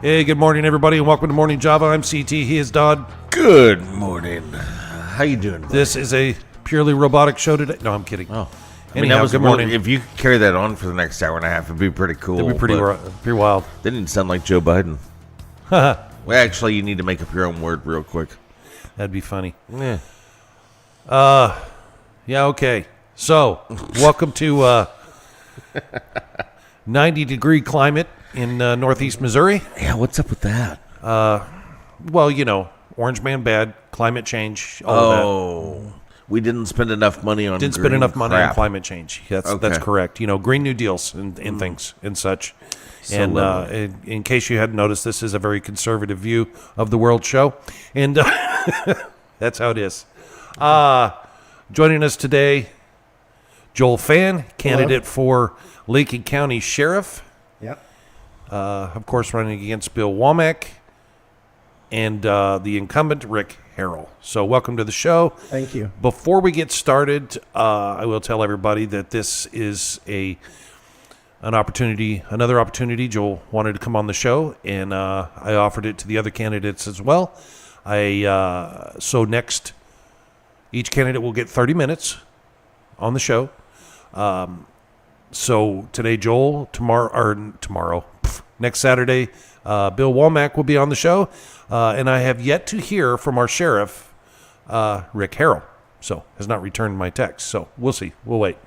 Hey, good morning, everybody, and welcome to Morning Java. I'm CT. He is Dodd. Good morning. How you doing, buddy? This is a purely robotic show today. No, I'm kidding. Oh. Anyhow, good morning. If you could carry that on for the next hour and a half, it'd be pretty cool. It'd be pretty wild. They didn't sound like Joe Biden. Well, actually, you need to make up your own word real quick. That'd be funny. Yeah. Yeah, okay. So, welcome to 90-degree climate in northeast Missouri. Yeah, what's up with that? Well, you know, Orange Man bad, climate change, all of that. Oh, we didn't spend enough money on Didn't spend enough money on climate change. That's Okay. correct. You know, Green New Deals and things and such. So And in case you hadn't noticed, this is a very conservative view of the world show. And that's how it is. Joining us today, Joel Fan, candidate for Lincoln County Sheriff. Yep. Of course, running against Bill Womack. And the incumbent, Rick Harrell. So welcome to the show. Thank you. Before we get started, I will tell everybody that this is another opportunity. Joel wanted to come on the show, and I offered it to the other candidates as well. So next, each candidate will get 30 minutes on the show. So today, Joel, tomorrow, next Saturday, Bill Womack will be on the show, and I have yet to hear from our sheriff, Rick Harrell. So has not returned my text. So we'll see. We'll wait.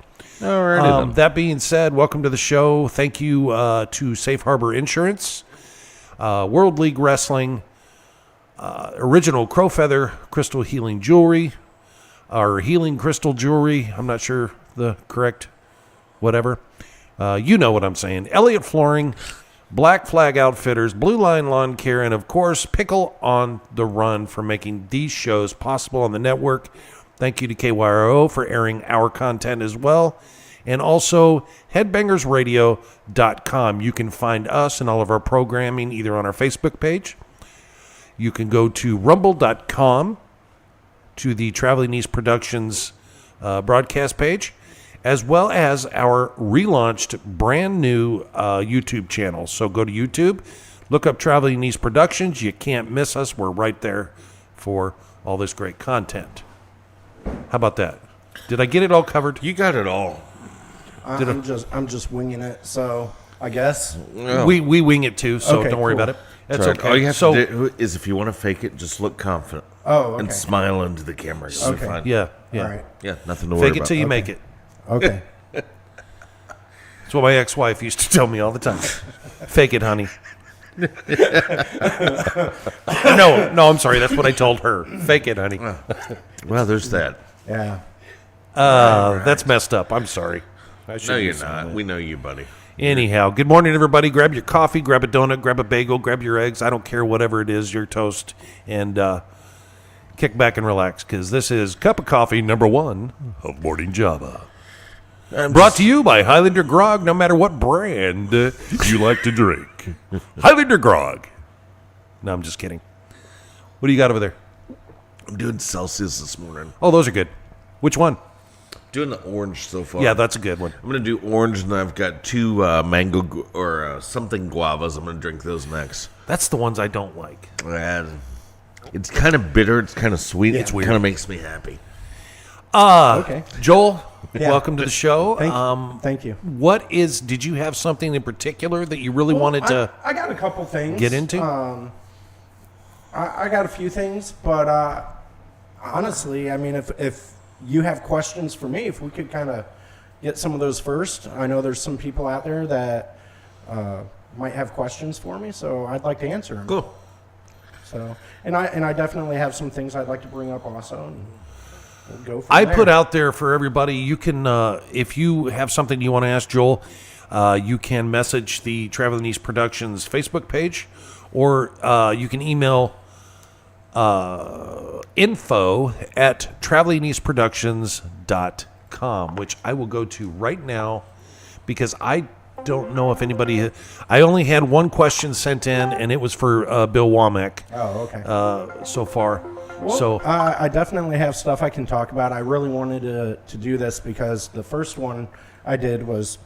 All right. That being said, welcome to the show. Thank you to Safe Harbor Insurance, World League Wrestling, Original Crow Feather Crystal Healing Jewelry, our Healing Crystal Jewelry. I'm not sure the correct whatever. You know what I'm saying. Elliott Flooring, Black Flag Outfitters, Blue Line Lawn Care, and of course, Pickle on the Run for making these shows possible on the network. Thank you to KYRO for airing our content as well. And also, headbangersradio.com. You can find us and all of our programming either on our Facebook page. You can go to rumble.com to the Traveling East Productions broadcast page, as well as our relaunched brand new YouTube channel. So go to YouTube, look up Traveling East Productions. You can't miss us. We're right there for all this great content. How about that? Did I get it all covered? You got it all. I'm just winging it. So I guess Oh. We wing it too, so Okay, don't worry cool. about it. That's Right. okay. All you have so, to do is, if you want to fake it, just look confident. Oh, okay. And smile into the camera. You'll be Okay. fine. yeah. All right. Yeah, nothing to worry Fake it about. till you make it. Okay. That's what my ex-wife used to tell me all the time. Fake it, honey. No, I'm sorry. That's what I told her. Fake it, honey. Well, there's that. Yeah. That's messed up. I'm sorry. I No, shouldn't you're have said not. that. We know you, buddy. Anyhow, good morning, everybody. Grab your coffee, grab a donut, grab a bagel, grab your eggs. I don't care, whatever it is, your toast. And kick back and relax, because this is Cup of Coffee number 1 of Morning Java. Brought to you by Highlander Grog, no matter what brand you like to drink. Highlander Grog. No, I'm just kidding. What do you got over there? I'm doing Celsius this morning. Oh, those are good. Which one? Doing the orange so far. Yeah, that's a good one. I'm going to do orange, and I've got 2 mango or something guavas. I'm going to drink those next. That's the ones I don't like. And it's kind of bitter. It's kind of sweet. Yeah. It's weird. Kind of makes me happy. Okay. Joel, Yeah. welcome to the show. Thank you. Did you have something in particular that you really wanted to I got a couple things. get into? I got a few things, but honestly, I mean, if you have questions for me, if we could kind of get some of those first. I know there's some people out there that might have questions for me, so I'd like to answer them. Cool. So, and I definitely have some things I'd like to bring up also. And we'll go from I there. put out there for everybody, you can, if you have something you want to ask Joel, you can message the Traveling East Productions Facebook page, or you can email info@travelingeastproductions.com, which I will go to right now because I don't know if anybody. I only had one question sent in, and it was for Bill Womack. Oh, okay. So far. Well, So I definitely have stuff I can talk about. I really wanted to do this because the first one I did was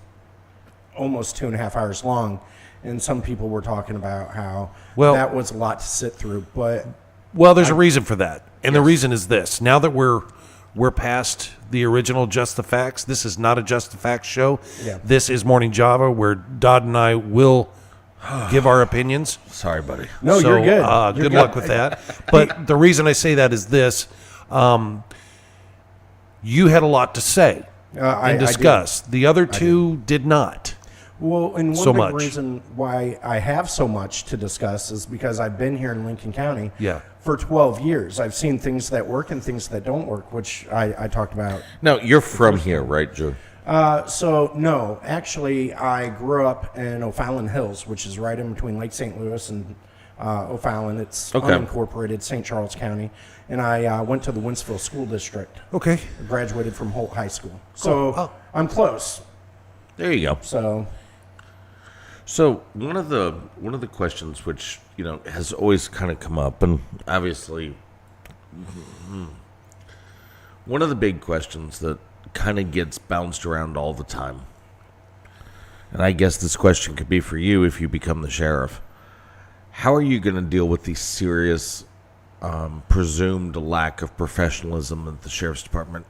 almost 2.5 hours long. And some people were talking about how Well- that was a lot to sit through. But Well, there's a reason for that. And the reason is this. Now that we're past the original Just the Facts, this is not a Just the Facts show. Yeah. This is Morning Java, where Dodd and I will give our opinions. Sorry, buddy. no, So, you're good. You're good luck with that. But the reason I say that is this. You had a lot to say I and did. discuss. The other two did not. Well, and one so big much. reason why I have so much to discuss is because I've been here in Lincoln County Yeah. for 12 years. I've seen things that work and things that don't work, which I talked about. Now, you're from here, right, Joe? So, no, actually, I grew up in O'Fallon Hills, which is right in between Lake St. Louis and O'Fallon. It's Okay. unincorporated, St. Charles County. And I went to the Winsville School District. Okay. I graduated from Holt High School. So, Oh. I'm close. There you go. So, One of the questions which has always kind of come up, and obviously, one of the big questions that kind of gets bounced around all the time, and I guess this question could be for you if you become the sheriff. How are you going to deal with the serious presumed lack of professionalism that the sheriff's department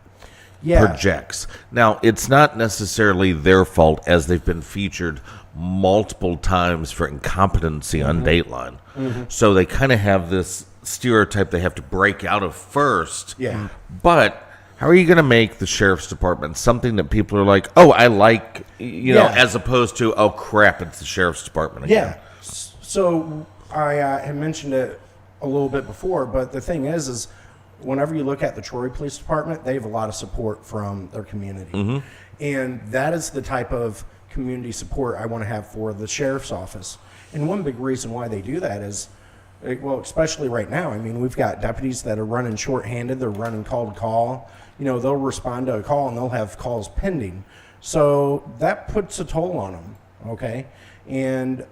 projects? Now, it's not necessarily their fault, as they've been featured multiple times for incompetency on Dateline. So they kind of have this stereotype they have to break out of first. Yeah. But how are you going to make the sheriff's department something that people are like, oh, I like, as opposed to, oh, crap, it's the sheriff's department again? Yeah. So I had mentioned it a little bit before, but the thing is whenever you look at the Troy Police Department, they have a lot of support from their community. And that is the type of community support I want to have for the sheriff's office. And one big reason why they do that is, well, especially right now, I mean, we've got deputies that are running shorthanded. They're running call to call. They'll respond to a call and they'll have calls pending. So that puts a toll on them, okay? And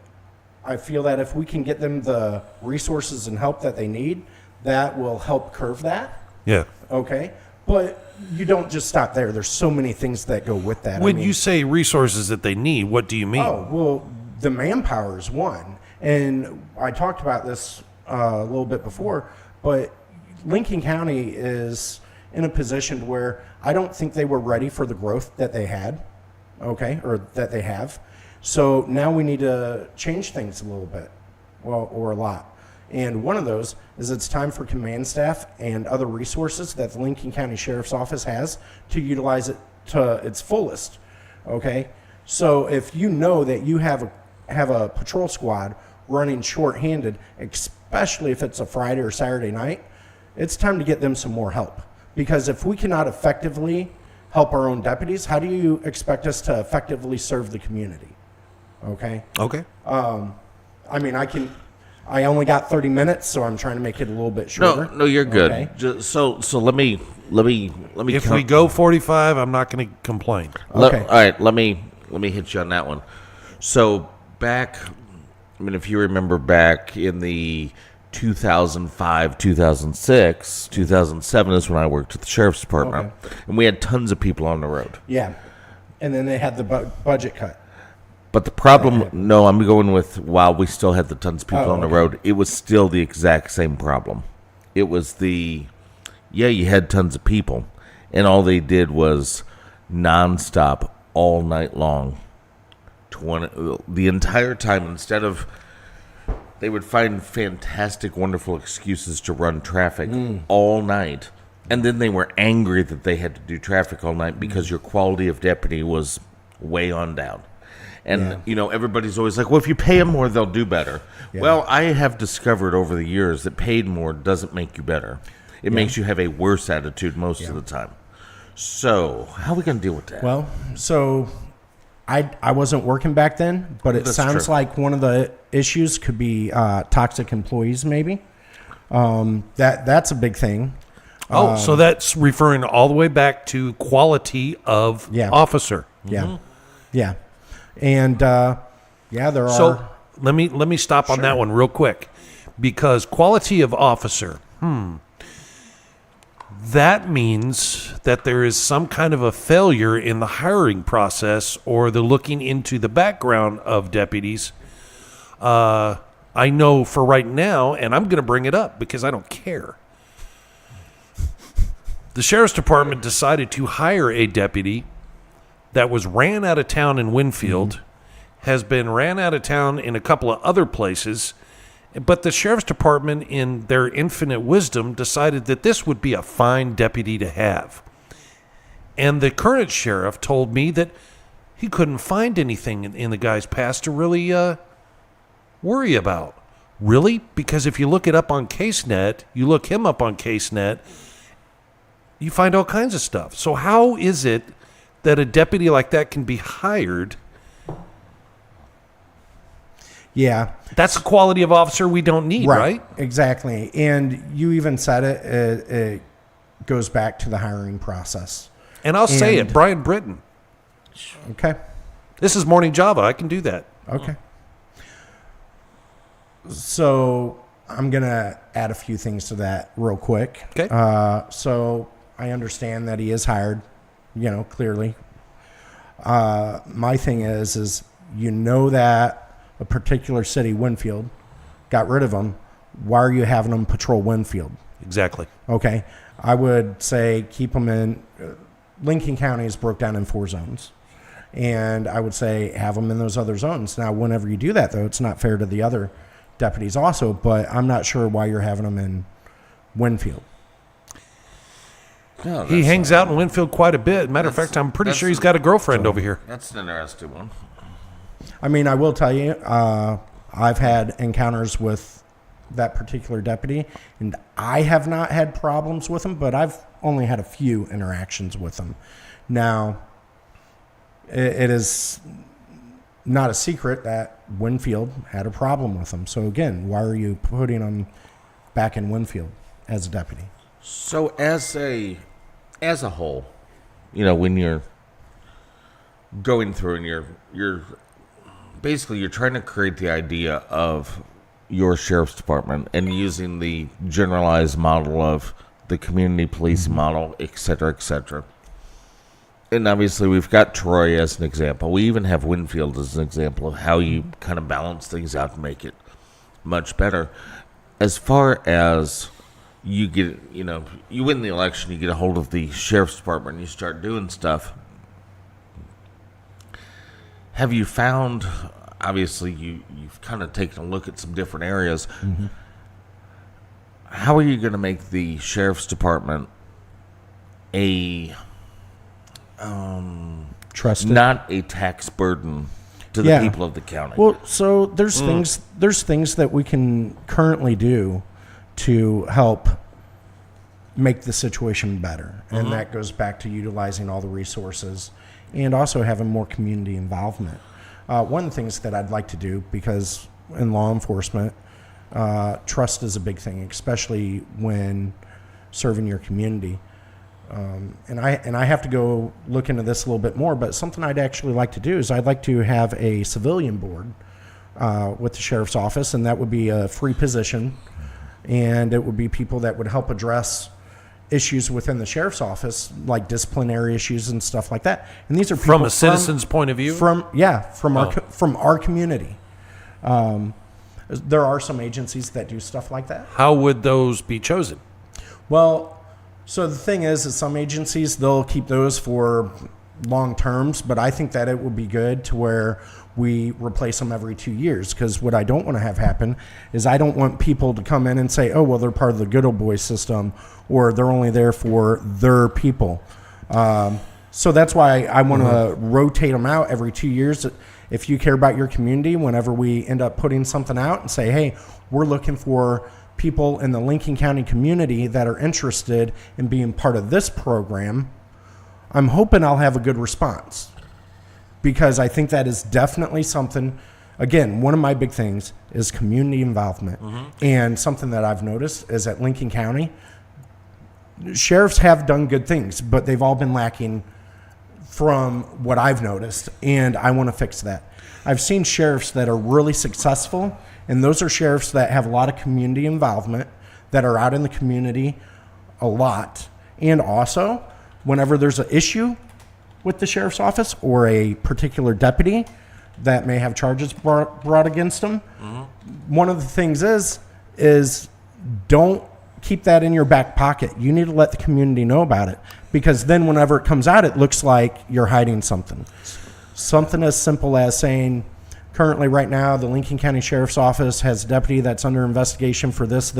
I feel that if we can get them the resources and help that they need, that will help curve that, Yeah. okay? But you don't just stop there. There's so many things that go with that. When you say resources that they need, what do you mean? Oh, well, the manpower is one. And I talked about this a little bit before, but Lincoln County is in a position where I don't think they were ready for the growth that they had, okay, or that they have. So now we need to change things a little bit, well, or a lot. And one of those is it's time for command staff and other resources that the Lincoln County Sheriff's Office has to utilize it to its fullest, okay? So if you know that you have a patrol squad running shorthanded, especially if it's a Friday or Saturday night, it's time to get them some more help. Because if we cannot effectively help our own deputies, how do you expect us to effectively serve the community? Okay? Okay. I mean, I only got 30 minutes, so I'm trying to make it a little bit shorter. No, you're good. Okay. So let me. If we go 45, I'm not going to complain. Okay. All right, let me hit you on that one. So back, if you remember back in the 2005, 2006, 2007 is when I worked at the sheriff's department, and we had tons of people on the road. Yeah. And then they had the budget cut. But the problem, no, I'm going with while we still had the tons of people on the okay. road, it was still the exact same problem. It was you had tons of people, and all they did was nonstop all night long, the entire time. Instead of, they would find fantastic, wonderful excuses to run traffic all night, and then they were angry that they had to do traffic all night because your quality of deputy was way on down. And, everybody's always like, well, if you pay them more, they'll do better. Yeah. Well, I have discovered over the years that paid more doesn't make you better. It makes you have a worse attitude most of the time. So how are we going to deal with that? Well, so I wasn't working back then, but it sounds like one of the issues could be toxic employees maybe. That's a big thing. So that's referring all the way back to quality of officer. Yeah. Yeah. And there are. So let me stop on that one real quick, because quality of officer. that means that there is some kind of a failure in the hiring process or the looking into the background of deputies. I know for right now, and I'm going to bring it up because I don't care. The sheriff's department decided to hire a deputy that was ran out of town in Winfield, has been ran out of town in a couple of other places, but the sheriff's department, in their infinite wisdom, decided that this would be a fine deputy to have. And the current sheriff told me that he couldn't find anything in the guy's past to really worry about. Really? Because if you look it up on CaseNet, you look him up on CaseNet, you find all kinds of stuff. So how is it that a deputy like that can be hired? Yeah. That's a quality of officer we don't need, right? Exactly. And you even said it goes back to the hiring process. And I'll say it, Brian Britton. Okay. This is Morning Java. I can do that. Okay. So I'm going to add a few things to that real quick. Okay. So I understand that he is hired, clearly. My thing is that a particular city, Winfield, got rid of him. Why are you having them patrol Winfield? Exactly. Okay. I would say keep them in. Lincoln County is broke down in 4 zones. And I would say have them in those other zones. Now, whenever you do that, though, it's not fair to the other deputies also, but I'm not sure why you're having them in Winfield. No, Oh, He hangs out in Winfield quite a bit. Matter of fact, I'm pretty sure he's got a girlfriend over here. That's an interesting one. I mean, I will tell you, I've had encounters with that particular deputy, and I have not had problems with him, but I've only had a few interactions with him. Now, it is not a secret that Winfield had a problem with him. So again, why are you putting him back in Winfield as a deputy? So as a whole, when you're going through and you're basically you're trying to create the idea of your sheriff's department and using the generalized model of the community policing model, et cetera, et cetera. And obviously we've got Troy as an example. We even have Winfield as an example of how you kind of balance things out and make it much better. As far as you get, you win the election, you get a hold of the sheriff's department and you start doing stuff. Have you found, obviously you've kind of taken a look at some different areas. Mm-hmm. How are you going to make the sheriff's department trusted, not a tax burden to the people of the county? Well, so there's things that we can currently do to help make the situation better, and that goes back to utilizing all the resources and also having more community involvement. One of the things that I'd like to do, because in law enforcement, trust is a big thing, especially when serving your community. And I have to go look into this a little bit more, but something I'd actually like to do is I'd like to have a civilian board with the sheriff's office, and that would be a free position, and it would be people that would help address issues within the sheriff's office, like disciplinary issues and stuff like that. And these are people From a citizen's point of view? From our community. There are some agencies that do stuff like that. How would those be chosen? Well, so the thing is some agencies, they'll keep those for long terms, but I think that it would be good to where we replace them every 2 years, because what I don't want to have happen is I don't want people to come in and say, oh, well, they're part of the good old boy system, or they're only there for their people. So that's why I want to rotate them out every 2 years. If you care about your community, whenever we end up putting something out and say, hey, we're looking for people in the Lincoln County community that are interested in being part of this program, I'm hoping I'll have a good response, because I think that is definitely something. Again, one of my big things is community involvement. And something that I've noticed is at Lincoln County, sheriffs have done good things, but they've all been lacking from what I've noticed, and I want to fix that. I've seen sheriffs that are really successful, and those are sheriffs that have a lot of community involvement, that are out in the community a lot, And also, whenever there's an issue with the sheriff's office or a particular deputy that may have charges brought against them, one of the things is don't keep that in your back pocket. You need to let the community know about it, because then whenever it comes out, it looks like you're hiding something. Something as simple as saying, currently right now, the Lincoln County Sheriff's Office has a deputy that's under investigation for this.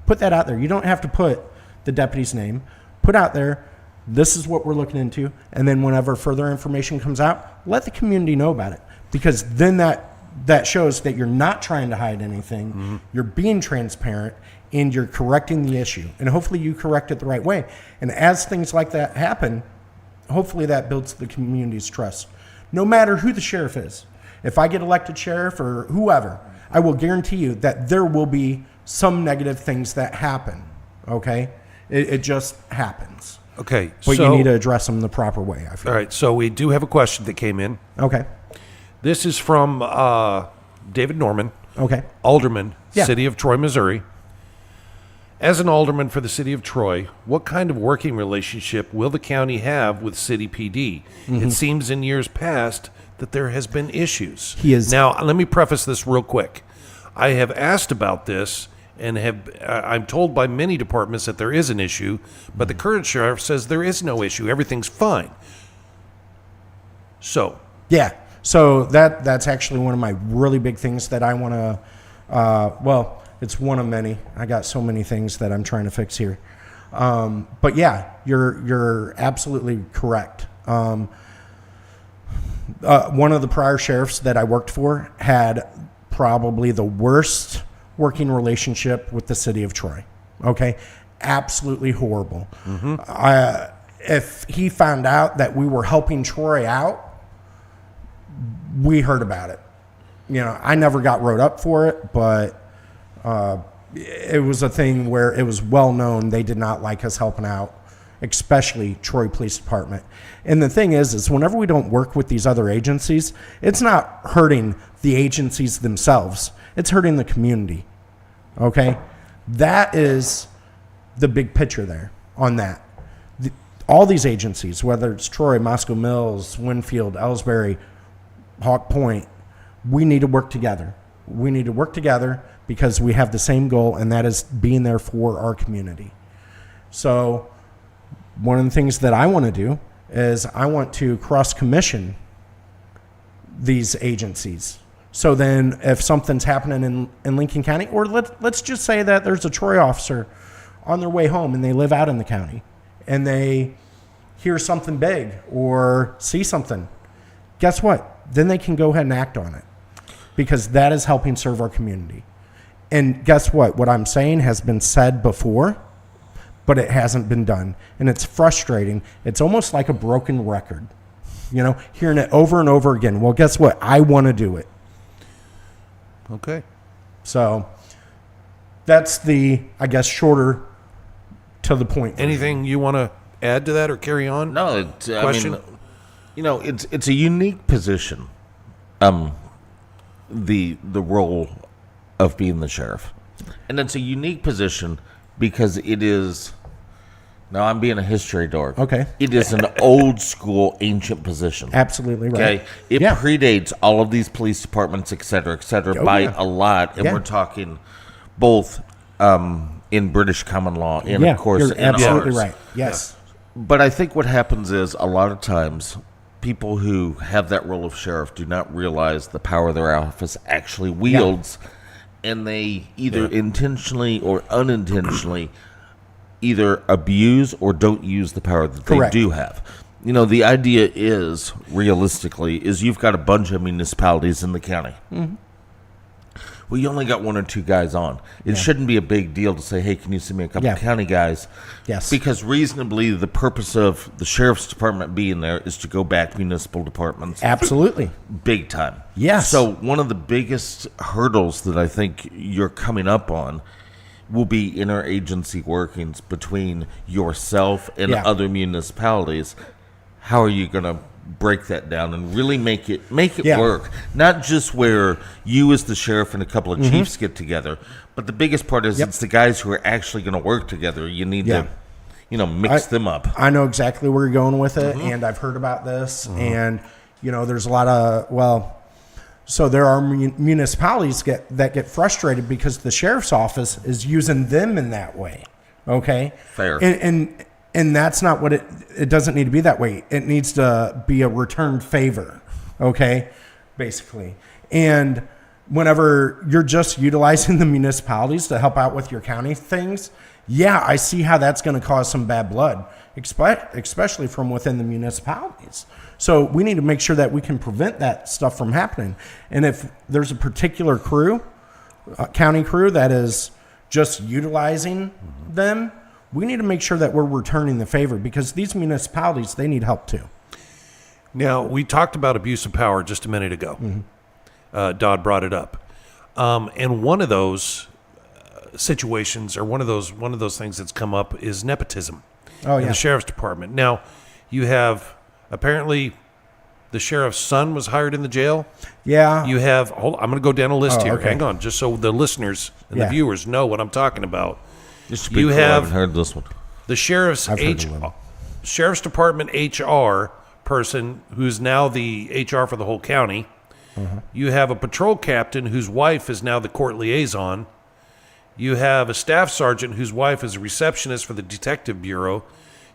Put that out there. You don't have to put the deputy's name. Put out there, this is what we're looking into. And then whenever further information comes out, let the community know about it. Because then that shows that you're not trying to hide anything. You're being transparent, and you're correcting the issue. And hopefully you correct it the right way. And as things like that happen, hopefully that builds the community's trust. No matter who the sheriff is. If I get elected sheriff or whoever, I will guarantee you that there will be some negative things that happen. Okay? It just happens. Okay. But so, you need to address them the proper way, I feel. All right. So we do have a question that came in. Okay. This is from David Norman, Okay. alderman, Yeah. City of Troy, Missouri. As an alderman for the City of Troy, what kind of working relationship will the county have with City PD? It seems in years past that there has been issues. Now, let me preface this real quick. I have asked about this and I'm told by many departments that there is an issue, but the current sheriff says there is no issue. Everything's fine. So, Yeah. So that's actually one of my really big things that I want to, well, it's one of many. I got so many things that I'm trying to fix here. But yeah, you're absolutely correct. One of the prior sheriffs that I worked for had probably the worst working relationship with the city of Troy. Okay. Absolutely horrible. If he found out that we were helping Troy out, we heard about it. You know, I never got wrote up for it, but it was a thing where it was well known they did not like us helping out, especially Troy Police Department. And the thing is whenever we don't work with these other agencies, it's not hurting the agencies themselves. It's hurting the community. Okay? That is the big picture there on that. All these agencies, whether it's Troy, Moscow Mills, Winfield, Ellsbury, Hawk Point, we need to work together. We need to work together because we have the same goal, and that is being there for our community. So one of the things that I want to do is I want to cross-commission these agencies. So then if something's happening in Lincoln County, or let's just say that there's a Troy officer on their way home and they live out in the county and they hear something big or see something, guess what? Then they can go ahead and act on it because that is helping serve our community. And guess what? What I'm saying has been said before, but it hasn't been done. And it's frustrating. It's almost like a broken record, you know, hearing it over and over again. Well, guess what? I want to do it. okay. So that's the, I guess, shorter to the point. Anything you want to add to that or carry on? No, Question? I mean, you know, it's a unique position. The role of being the sheriff, and it's a unique position because it is. Now I'm being a history dork. Okay. It is an old school, ancient position. Absolutely right. Okay. It predates all of these police departments, et cetera, by a lot, and we're talking both in British common law and of course you're in absolutely ours. right. Yes. But I think what happens is a lot of times people who have that role of sheriff do not realize the power their office actually wields, and they either intentionally or unintentionally either abuse or don't use the power that they do have. You know, the idea is, realistically, is you've got a bunch of municipalities in the county. Well, you only got one or two guys on. It shouldn't be a big deal to say, hey, can you send me a couple of county guys? Yes. Because reasonably, the purpose of the sheriff's department being there is to go back municipal departments. Absolutely. Big time. Yes. So one of the biggest hurdles that I think you're coming up on will be interagency workings between yourself and other municipalities. How are you going to break that down and really make it work? Not just where you as the sheriff and a couple of chiefs get together, but the biggest part is it's the guys who are actually going to work together. You need mix them up. I know exactly where you're going with it, and I've heard about this. And, there's a lot of, so there are municipalities that get frustrated because the sheriff's office is using them in that way. Okay? Fair. And that's not what it doesn't need to be that way. It needs to be a returned favor. Okay? Basically. And whenever you're just utilizing the municipalities to help out with your county things, yeah, I see how that's going to cause some bad blood, especially from within the municipalities. So we need to make sure that we can prevent that stuff from happening. And if there's a particular crew, a county crew, that is just utilizing them, we need to make sure that we're returning the favor, because these municipalities, they need help too. Now, we talked about abuse of power just a minute ago. Dodd brought it up. And one of those situations, or one of those things that's come up, is nepotism in the sheriff's department. Now, you have apparently the sheriff's son was hired in the jail. Yeah. You have, I'm going to go down a list here. Okay. Hang on, just so the listeners and the viewers know what I'm talking about. Just to be clear, I haven't heard this one. The sheriff's sheriff's department HR person, who's now the HR for the whole county. You have a patrol captain whose wife is now the court liaison. You have a staff sergeant whose wife is a receptionist for the detective bureau.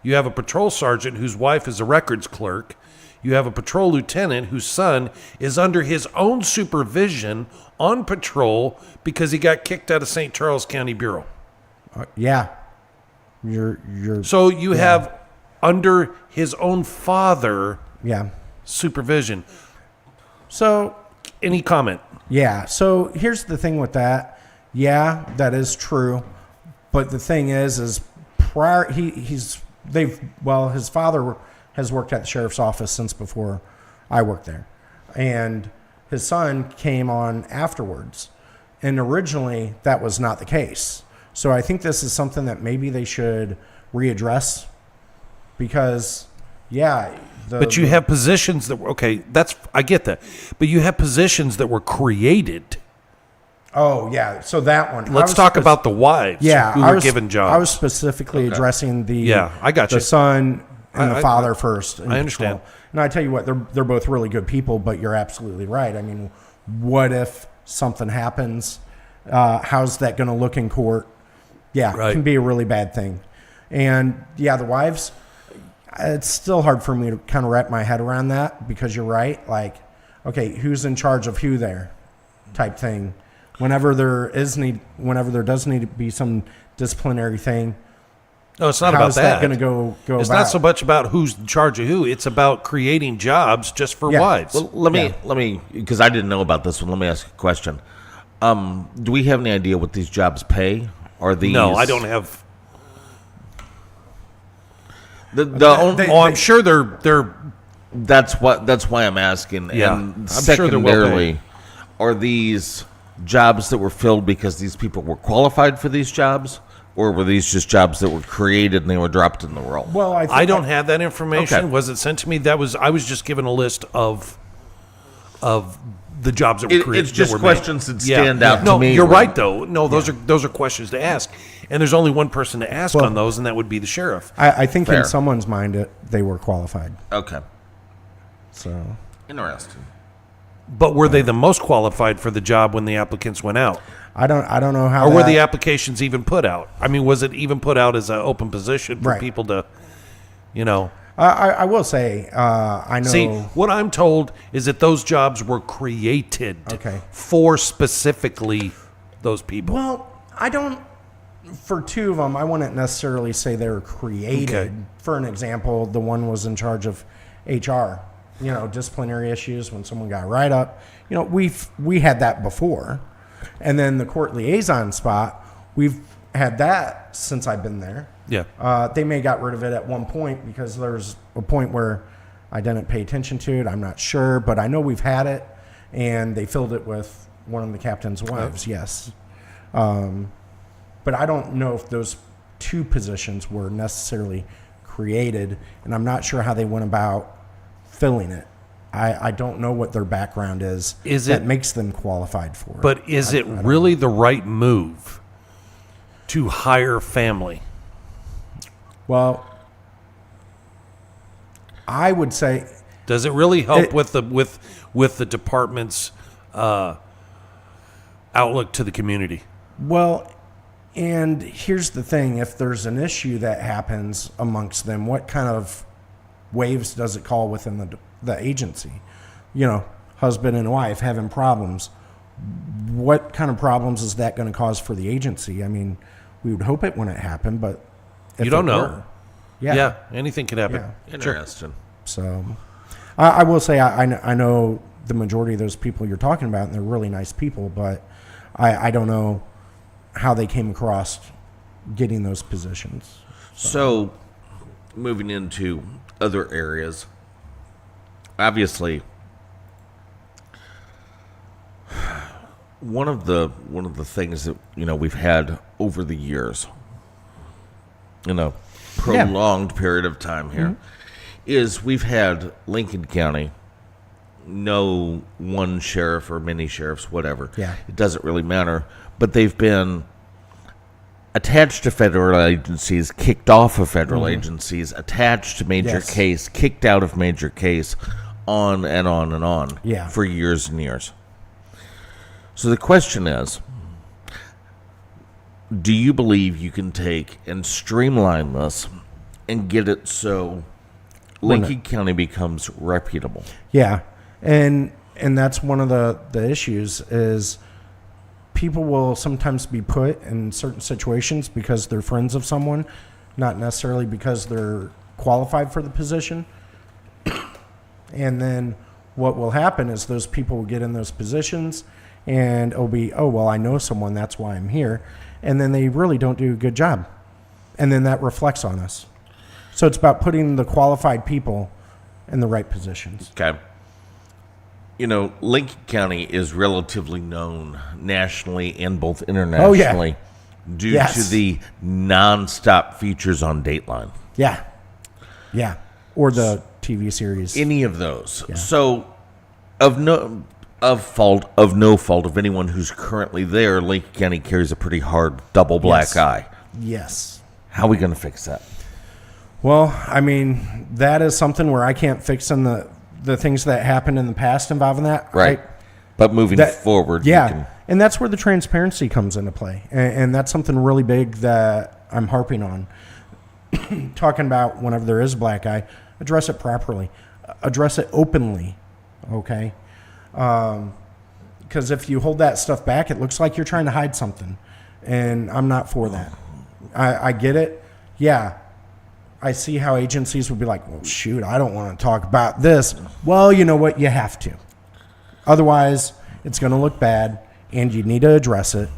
You have a patrol sergeant whose wife is a records clerk. You have a patrol lieutenant whose son is under his own supervision on patrol because he got kicked out of St. Charles County Bureau. Yeah. You're So you have under his own father supervision. So any comment? Yeah. So here's the thing with that. Yeah, that is true. But the thing is prior his father has worked at the sheriff's office since before I worked there. And his son came on afterwards. And originally that was not the case. So I think this is something that maybe they should readdress, because but you have positions that I get that. But you have positions that were created. Oh, yeah. So that one. Let's talk about the wives who were given jobs. I was specifically addressing I got you. The son and the father first. I understand. And I tell you what, they're both really good people, but you're absolutely right. I mean, what if something happens? How's that going to look in court? Yeah, It can be a really bad thing. And the wives, it's still hard for me to kind of wrap my head around that, because you're right. Like, okay, who's in charge of who there type thing? Whenever there does need to be some disciplinary thing. No, it's not about that. How's that going to go It's about? not so much about who's in charge of who. It's about creating jobs just for wives. Well, let me, because I didn't know about this one. Let me ask you a question. Do we have any idea what these jobs pay? Are these? No, I don't have. I'm sure they're. That's why I'm asking. Yeah, and I'm secondarily, sure they're well paid. Are these jobs that were filled because these people were qualified for these jobs, or were these just jobs that were created and they were dropped in the role? Well, I don't have that information. Okay. Was it sent to me? I was just given a list of the jobs that were created. It's just that were questions made. that stand out to me. No, you're right though. No, those are questions to ask, and there's only one person to ask on those, and that would be the sheriff. I think Fair. in someone's mind they were qualified. Okay. So Interesting. But were they the most qualified for the job when the applicants went out? I don't know how. Or were the applications even put out? I mean, was it even put out as an open position for people to, I will say, I know. See, what I'm told is that those jobs were created for specifically those people. Well, I don't. For two of them, I wouldn't necessarily say they were created. Okay. For an example, the one was in charge of HR. Disciplinary issues when someone got right up. We had that before. And then the court liaison spot, we've had that since I've been there. Yeah. They may got rid of it at one point because there's a point where I didn't pay attention to it. I'm not sure, but I know we've had it, and they filled it with one of the captain's wives, yes. But I don't know if those two positions were necessarily created, and I'm not sure how they went about filling it. I don't know what their background is that makes them qualified for it. But is it really the right move to hire family? Well, I would say Does it really help with the department's outlook to the community? well, and here's the thing: if there's an issue that happens amongst them, what kind of waves does it call within the agency? Husband and wife having problems. What kind of problems is that going to cause for the agency? I mean, we would hope it wouldn't happen, but if You don't it know. were, yeah. Anything could happen. Yeah. Interesting. So, I will say I know the majority of those people you're talking about, and they're really nice people, but I don't know how they came across getting those positions. So, moving into other areas, obviously, one of the things that we've had over the years, prolonged period of time here, is we've had Lincoln County, no one sheriff or many sheriffs, whatever. Yeah. It doesn't really matter, but they've been attached to federal agencies, kicked off of federal agencies, attached to major Yes. case, kicked out of major case, on and on and on Yeah. for years and years. So the question is, do you believe you can take and streamline this and get it so Lincoln County becomes reputable? Yeah, and that's one of the issues is people will sometimes be put in certain situations because they're friends of someone, not necessarily because they're qualified for the position. And then what will happen is those people will get in those positions and it'll be, oh, well, I know someone, that's why I'm here. And then they really don't do a good job. And then that reflects on us. So it's about putting the qualified people in the right positions. Okay. Lincoln County is relatively known nationally and both internationally due Yes. to the nonstop features on Dateline. Yeah. Yeah. Or the TV series. Any of those. So, of no fault of anyone who's currently there, Lincoln County carries a pretty hard double black Yes. eye. Yes. How are we going to fix that? Well, I mean, that is something where I can't fix in the things that happened in the past involving that. Right. But moving forward, Yeah. you can, And that's where the transparency comes into play. And that's something really big that I'm harping on. Talking about whenever there is a black eye, address it properly. Address it openly. Okay? Because if you hold that stuff back, it looks like you're trying to hide something. And I'm not for that. I get it. Yeah. I see how agencies would be like, well, shoot, I don't want to talk about this. Well, you know what? You have to. Otherwise, it's going to look bad, and you need to address it.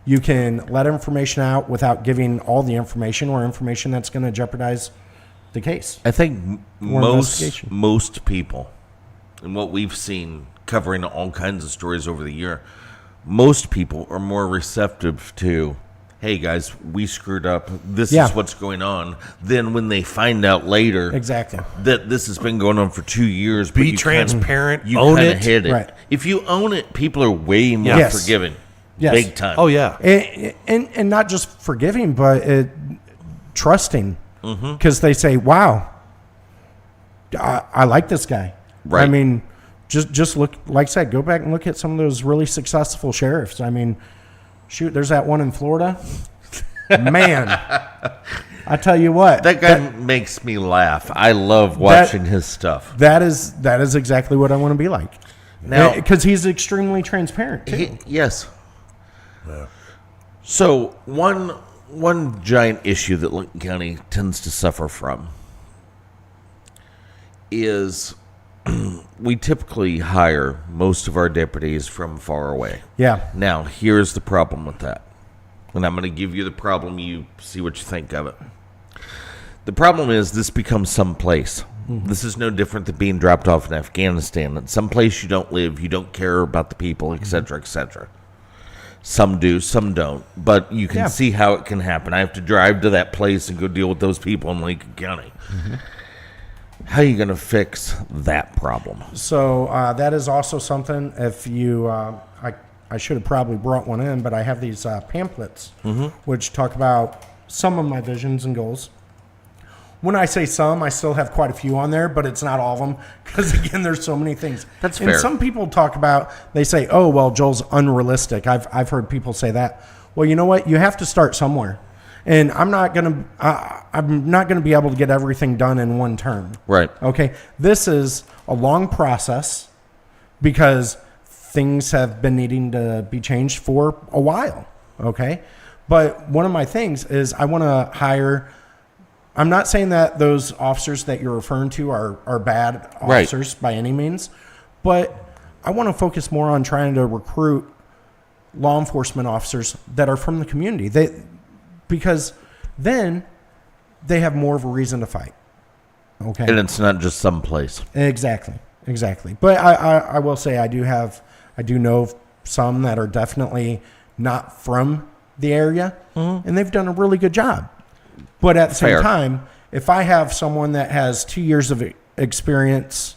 You can let information out without giving all the information or information that's going to jeopardize the case. I think Or investigation. most people, and what we've seen covering all kinds of stories over the year, most people are more receptive to, hey guys, we screwed up. This Yeah. is what's going on. Then when they find out later Exactly. that this has been going on for 2 years, but Be you transparent. you Own kinda it. hid it. Right. If you own it, people are way more Yes. forgiving. Yes. Big time. Oh yeah. And not just forgiving, but trusting. Because they say, wow, I like this guy. Right. I mean, just look, like I said, go back and look at some of those really successful sheriffs. I mean, shoot, there's that one in Florida. Man, I tell you what. That guy makes me laugh. I love watching his stuff. That is exactly what I want to be like. Now- Because he's extremely transparent, too. Yes. So one giant issue that Lincoln County tends to suffer from is we typically hire most of our deputies from far away. Yeah. Now, here's the problem with that. And I'm going to give you the problem. You see what you think of it. The problem is this becomes someplace. This is no different than being dropped off in Afghanistan. It's someplace you don't live, you don't care about the people, etc., etc. Some do, some don't. But you can see how it can happen. I have to drive to that place and go deal with those people in Lincoln County. How are you going to fix that problem? So that is also something, if you, I should have probably brought one in, but I have these pamphlets which talk about some of my visions and goals. When I say some, I still have quite a few on there, but it's not all of them because, again, there's so many things. That's and fair. Some people talk about, they say, oh, well, Joel's unrealistic. I've heard people say that. Well, you know what? You have to start somewhere. And I'm not gonna be able to get everything done in one term. Right. Okay. This is a long process because things have been needing to be changed for a while. Okay. But one of my things is I want to hire. I'm not saying that those officers that you're referring to are bad officers by any means, but I want to focus more on trying to recruit law enforcement officers that are from the community. Because then they have more of a reason to fight. Okay. And it's not just some place. Exactly. But I will say I do know some that are definitely not from the area, and they've done a really good job. But at the same time, if I have someone that has 2 years of experience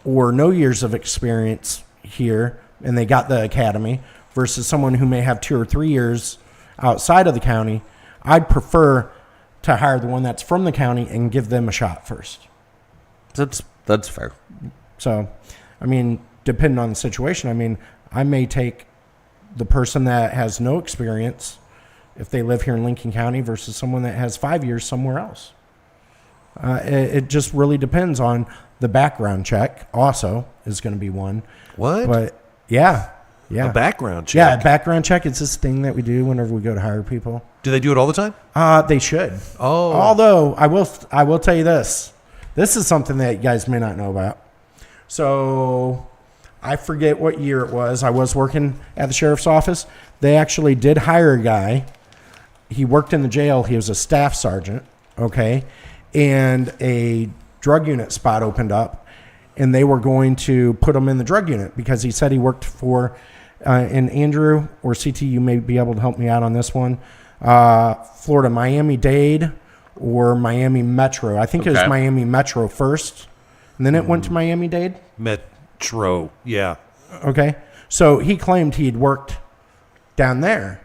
or no years of experience here, and they got the academy, versus someone who may have 2 or 3 years outside of the county, I'd prefer to hire the one that's from the county and give them a shot first. That's fair. So, I mean, depending on the situation, I mean, I may take the person that has no experience if they live here in Lincoln County versus someone that has 5 years somewhere else. It just really depends on the background check. Also, is going to be one. What? But yeah. A background check? Yeah, background check. It's this thing that we do whenever we go to hire people. Do they do it all the time? They should. Oh. Although I will tell you this. This is something that you guys may not know about. So I forget what year it was. I was working at the sheriff's office. They actually did hire a guy. He worked in the jail. He was a staff sergeant. Okay. And a drug unit spot opened up, and they were going to put him in the drug unit because he said he worked for, and Andrew or CT, you may be able to help me out on this one, Florida Miami-Dade or Miami Metro. I think it was Miami Metro first, and then it went to Miami-Dade. Metro, yeah. Okay. So he claimed he'd worked down there,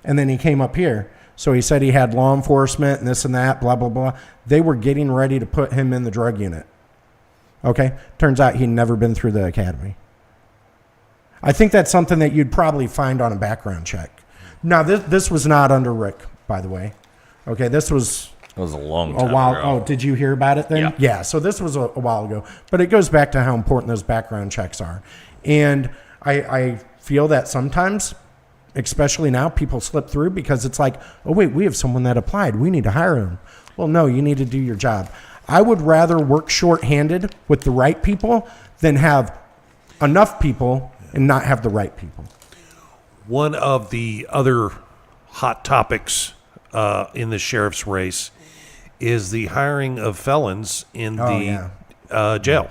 and then he came up here. So he said he had law enforcement and this and that, blah, blah, blah. They were getting ready to put him in the drug unit. Okay. Turns out he'd never been through the academy. I think that's something that you'd probably find on a background check. Now, this was not under Rick, by the way. Okay. This was It was a long time a while. ago. Oh, did you hear about it then? Yeah. So this was a while ago, but it goes back to how important those background checks are. And I feel that sometimes, especially now, people slip through because it's like, oh, wait, we have someone that applied. We need to hire them. Well, no, you need to do your job. I would rather work shorthanded with the right people than have enough people and not have the right people. One of the other hot topics in the sheriff's race is the hiring of felons in jail.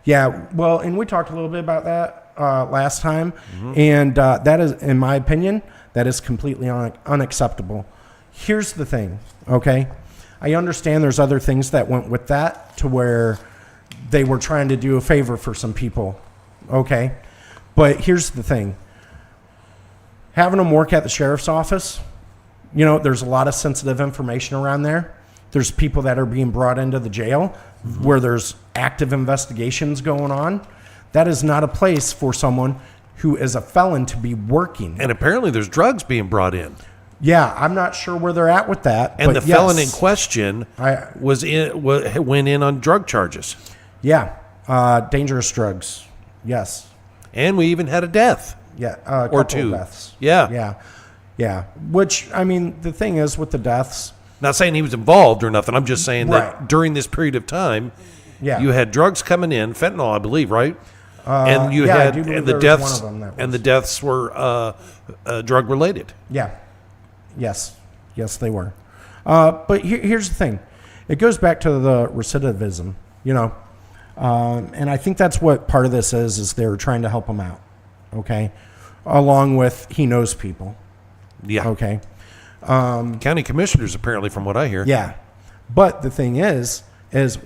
Yeah, well, and we talked a little bit about that last time, and that is, in my opinion, that is completely unacceptable. Here's the thing, okay? I understand there's other things that went with that to where they were trying to do a favor for some people, okay? But here's the thing. Having them work at the sheriff's office, you know, there's a lot of sensitive information around there. There's people that are being brought into the jail where there's active investigations going on. That is not a place for someone who is a felon to be working. And apparently there's drugs being brought in. Yeah, I'm not sure where they're at with that. And but the felon in question went in on drug charges. Yeah, dangerous drugs. Yes. And we even had a death. Yeah, a or couple two. of deaths. Yeah. Yeah. Which, I mean, the thing is with the deaths. Not saying he was involved or nothing. I'm just saying that Right. during this period of time, Yeah. you had drugs coming in, fentanyl, I believe, right? And you yeah, I had do believe and the there was deaths one of them that and was- the deaths were drug related. Yeah. Yes, they were. But here's the thing. It goes back to the recidivism, you know. And I think that's what part of this is they're trying to help him out, okay? Along with he knows people, Yeah. okay? County commissioners, apparently, from what I hear. Yeah. But the thing is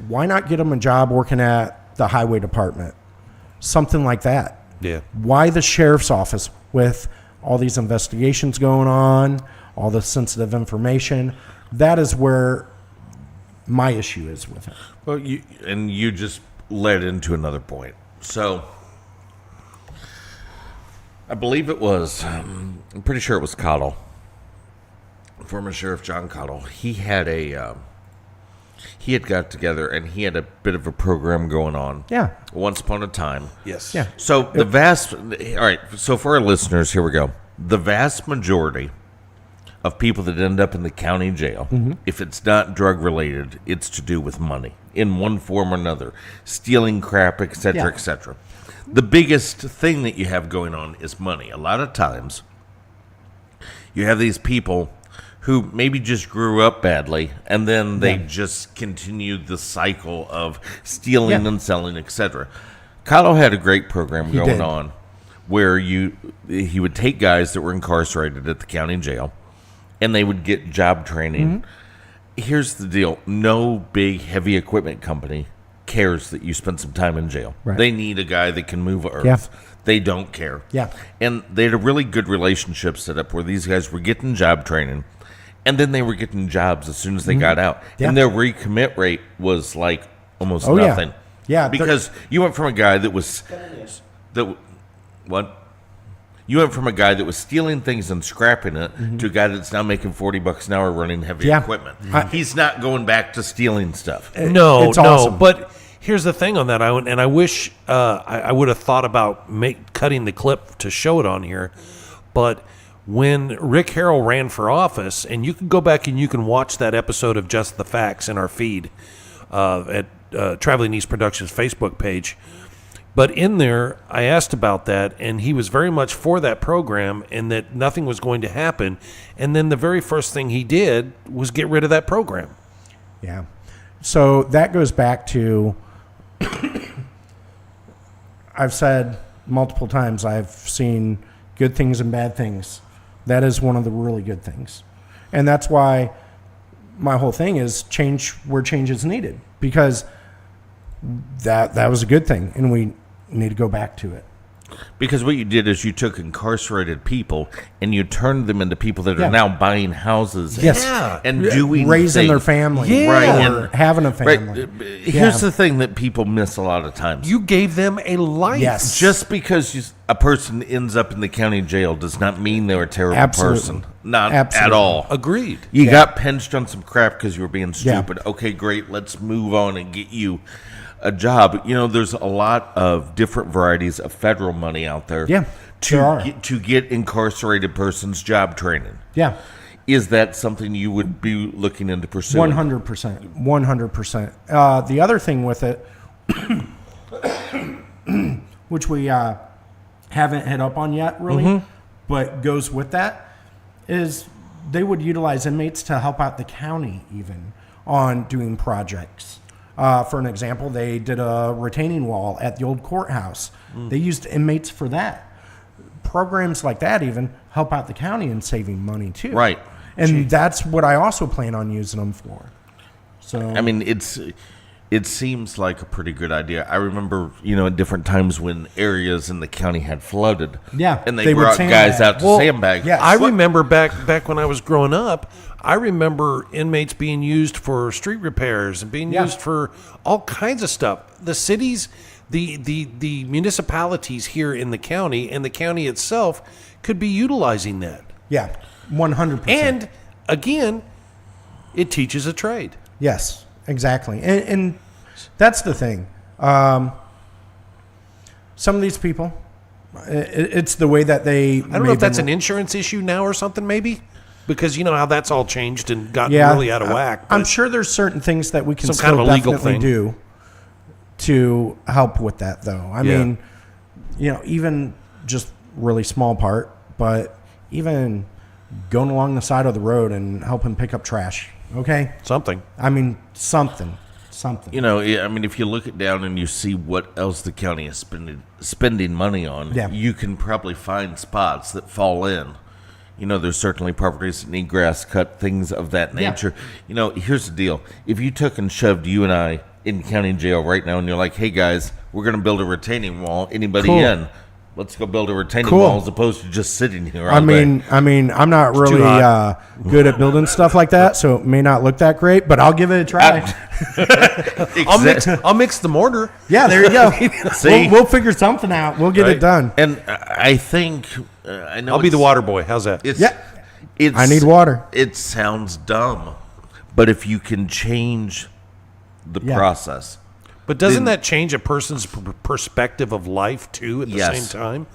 why not get him a job working at the highway department? Something like that. Yeah. Why the sheriff's office with all these investigations going on, all the sensitive information? That is where my issue is with it. Well, you just led into another point. So, I believe it was, I'm pretty sure it was Cottle, former Sheriff John Cottle. He had he had got together and he had a bit of a program going on. Yeah. Once upon a time. Yes. Yeah. So all right, so for our listeners, here we go. The vast majority of people that end up in the county jail, if it's not drug related, it's to do with money in one form or another, stealing crap, etc., Yeah. etc. The biggest thing that you have going on is money. A lot of times, you have these people who maybe just grew up badly, and then they just continued the cycle of stealing and selling, etc. Kylo had a great program going did. on where he would take guys that were incarcerated at the county jail, and they would get job training. Here's the deal. No big, heavy equipment company cares that you spent some time in jail. Right. They need a guy that can move earth. Yeah. They don't care. Yeah. And they had a really good relationship set up where these guys were getting job training, and then they were getting jobs as soon as they got out. Yeah. And their recommit rate was like almost Oh, yeah. nothing. Yeah, Because you went from a guy that was... What? You went from a guy that was stealing things and scrapping it to a guy that's now making $40 an hour running heavy Yeah. equipment. He's not going back to stealing stuff. No, It's no. awesome. But here's the thing on that. I wish I would have thought about cutting the clip to show it on here. But when Rick Harrell ran for office, and you can go back and you can watch that episode of Just the Facts in our feed at Traveling East Productions Facebook page. But in there, I asked about that, and he was very much for that program and that nothing was going to happen. And then the very first thing he did was get rid of that program. Yeah. So that goes back to I've said multiple times I've seen good things and bad things. That is one of the really good things. And that's why my whole thing is change where change is needed, because that was a good thing and we need to go back to it. Because what you did is you took incarcerated people and you turned them into people that are Yeah. now buying houses Yes. and doing Raising their things. family. Yeah. Right. Or having a Right. family. Here's the thing that people miss a lot of times. You gave them a life. Yes. Just because a person ends up in the county jail does not mean they're a terrible Absolutely. person. Not Absolutely. at all. Agreed. You got pinched on some crap because you were being Yeah. stupid. Okay, great. Let's move on and get you a job. You know, there's a lot of different varieties of federal money out there. Yeah, there are. To get incarcerated persons job training. Yeah. Is that something you would be looking into pursuing? 100%. 100%. The other thing with it, which we haven't hit up on yet, really, but goes with that, is they would utilize inmates to help out the county even on doing projects. For an example, they did a retaining wall at the old courthouse. They used inmates for that. Programs like that even help out the county in saving money too. Right. And that's what I also plan on using them for. So I mean, it seems like a pretty good idea. I remember, at different times when areas in the county had flooded. Yeah, And they they would brought guys sandbag. out to sandbag. yeah. I remember back when I was growing up, I remember inmates being used for street repairs and being Yeah. used for all kinds of stuff. The cities, the municipalities here in the county and the county itself could be utilizing that. Yeah, 100%. And again, it teaches a trade. Yes, exactly. And that's the thing. Some of these people, it's the way that they... I don't know if that's an insurance issue now or something, maybe, because you know how that's all changed and gotten really out of whack. I'm but- sure there's certain things that we can Some still kind of a legal definitely thing. do to help with that, though. I Yeah. mean, even just really small part, but even going along the side of the road and helping pick up trash, okay? something. I mean, something. I mean, if you look it down and you see what else the county is spending money on, Yeah. you can probably find spots that fall in. There's certainly properties that need grass cut, things of that Yeah. nature. Here's the deal. If you took and shoved you and I in county jail right now and you're like, hey, guys, we're going to build a retaining wall. Anybody Cool. in? Let's go build a retaining Cool. wall as opposed to just sitting here all I day. mean, I'm not really hot. good at building stuff like that, so it may not look that great, but I'll give it a try. I'll mix the mortar. Yeah, there you go. See? We'll figure something out. We'll get it done. And I think I know I'll be the it's- water boy. How's that? It's, Yeah. it's, I need water. It sounds dumb, but if you can change the Yeah. process, But doesn't that change a person's perspective of life too? At the Yes. same time.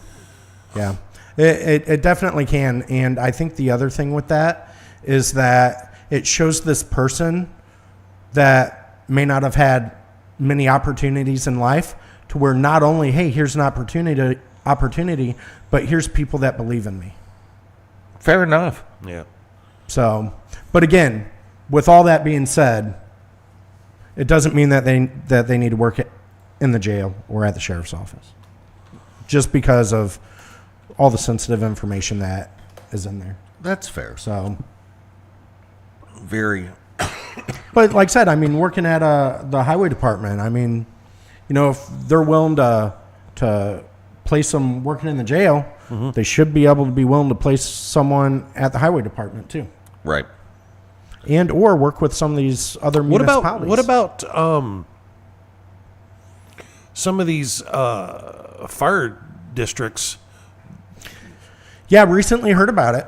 Yeah, it definitely can. And I think the other thing with that is that it shows this person that may not have had many opportunities in life to where not only, hey, here's an opportunity, but here's people that believe in me. fair enough. Yeah. So, but again, with all that being said, it doesn't mean that they need to work in the jail or at the sheriff's office, just because of all the sensitive information that is in there. That's fair. So, Very. but like I said, I mean, working at the highway department, I mean, you know, if they're willing to place them working in the jail, they should be able to be willing to place someone at the highway department too. Right. And or work with some of these other municipalities. What about some of these fire districts? Yeah, recently heard about it.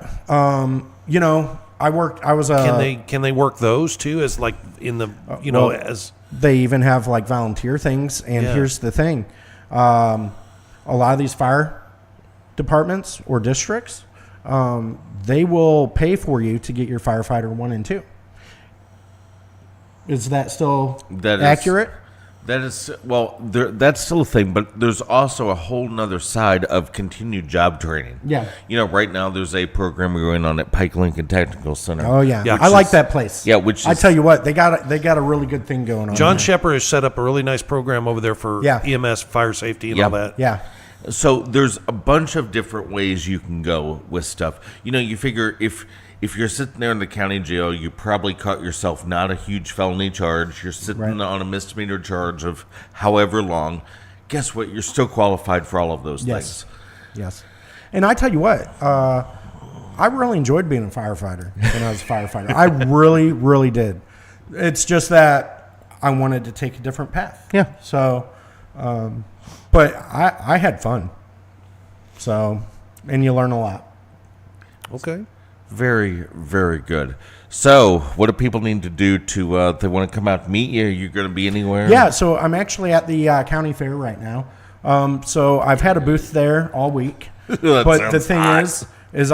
You know, I was a. Can they work those too as like in the as They even have like volunteer things. And Yeah. here's the thing, a lot of these fire departments or districts, they will pay for you to get your firefighter 1 and 2. Is that still accurate? That is, well, that's still a thing, but there's also a whole nother side of continued job training. Yeah. You know, right now there's a program going on at Pike Lincoln Technical Center. Oh yeah, Yeah, I like is- that place. Yeah, which I is- tell you what, they got a really good thing going on. John there. Shepard has set up a really nice program over there for Yeah. EMS, fire safety, and Yeah. all that. Yeah, So there's a bunch of different ways you can go with stuff. You know, you figure if you're sitting there in the county jail, you probably caught yourself not a huge felony charge. You're sitting Right. on a misdemeanor charge of however long. Guess what? You're still qualified for all of those Yes. things. yes. And I tell you what, I really enjoyed being a firefighter when I was a firefighter. I really, really did. It's just that I wanted to take a different path. Yeah. So, but I had fun. So, and you learn a lot. Okay. Very, very good. So, what do people need to do to if they want to come out to meet you? Are you going to be anywhere? Yeah, so I'm actually at the county fair right now. So I've had a booth there all week. That But the sounds thing hot. is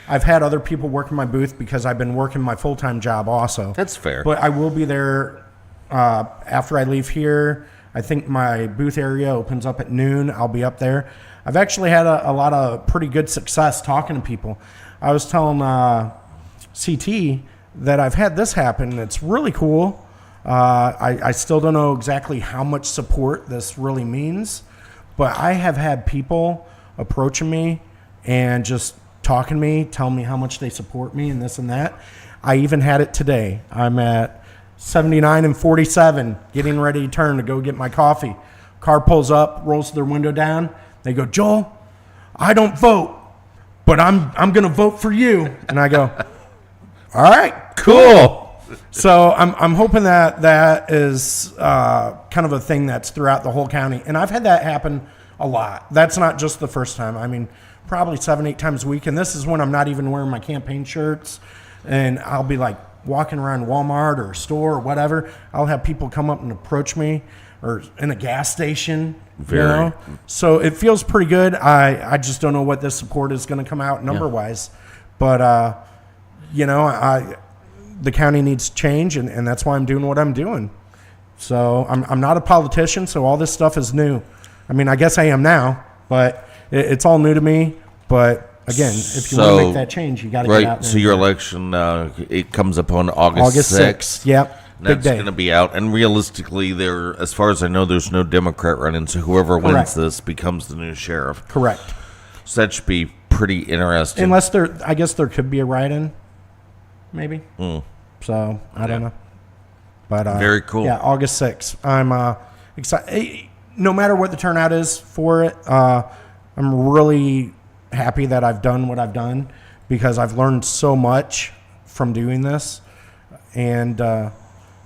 I've had other people work in my booth because I've been working my full-time job also. That's fair. But I will be there after I leave here. I think my booth area opens up at noon. I'll be up there. I've actually had a lot of pretty good success talking to people. I was telling CT that I've had this happen. It's really cool. I still don't know exactly how much support this really means, but I have had people approaching me and just talking to me, telling me how much they support me and this and that. I even had it today. I'm at 79 and 47, getting ready to turn to go get my coffee. Car pulls up, rolls their window down. They go, "Joel, I don't vote, but I'm going to vote for you." And I go, "All right, cool." So I'm hoping that is kind of a thing that's throughout the whole county. And I've had that happen a lot. That's not just the first time. I mean, probably 7-8 times a week. And this is when I'm not even wearing my campaign shirts. And I'll be like walking around Walmart or a store or whatever. I'll have people come up and approach me, or in a gas station. Very. You know? So it feels pretty good. I just don't know what this support is going to come out number-wise. But, you know, the county needs change, and that's why I'm doing what I'm doing. So I'm not a politician, so all this stuff is new. I mean, I guess I am now, but it's all new to me. But again, if you want to make that change, you got to get out there. So your election, it comes up on August 6th. Yep. Big That's day. going to be out. And realistically, as far as I know, there's no Democrat running. So whoever wins Correct. this becomes the new sheriff. Correct. So that should be pretty interesting. Unless I guess there could be a write-in, maybe. So I don't know. But Very cool. Yeah, August 6th. I'm excited. no matter what the turnout is for it, I'm really happy that I've done what I've done because I've learned so much from doing this. And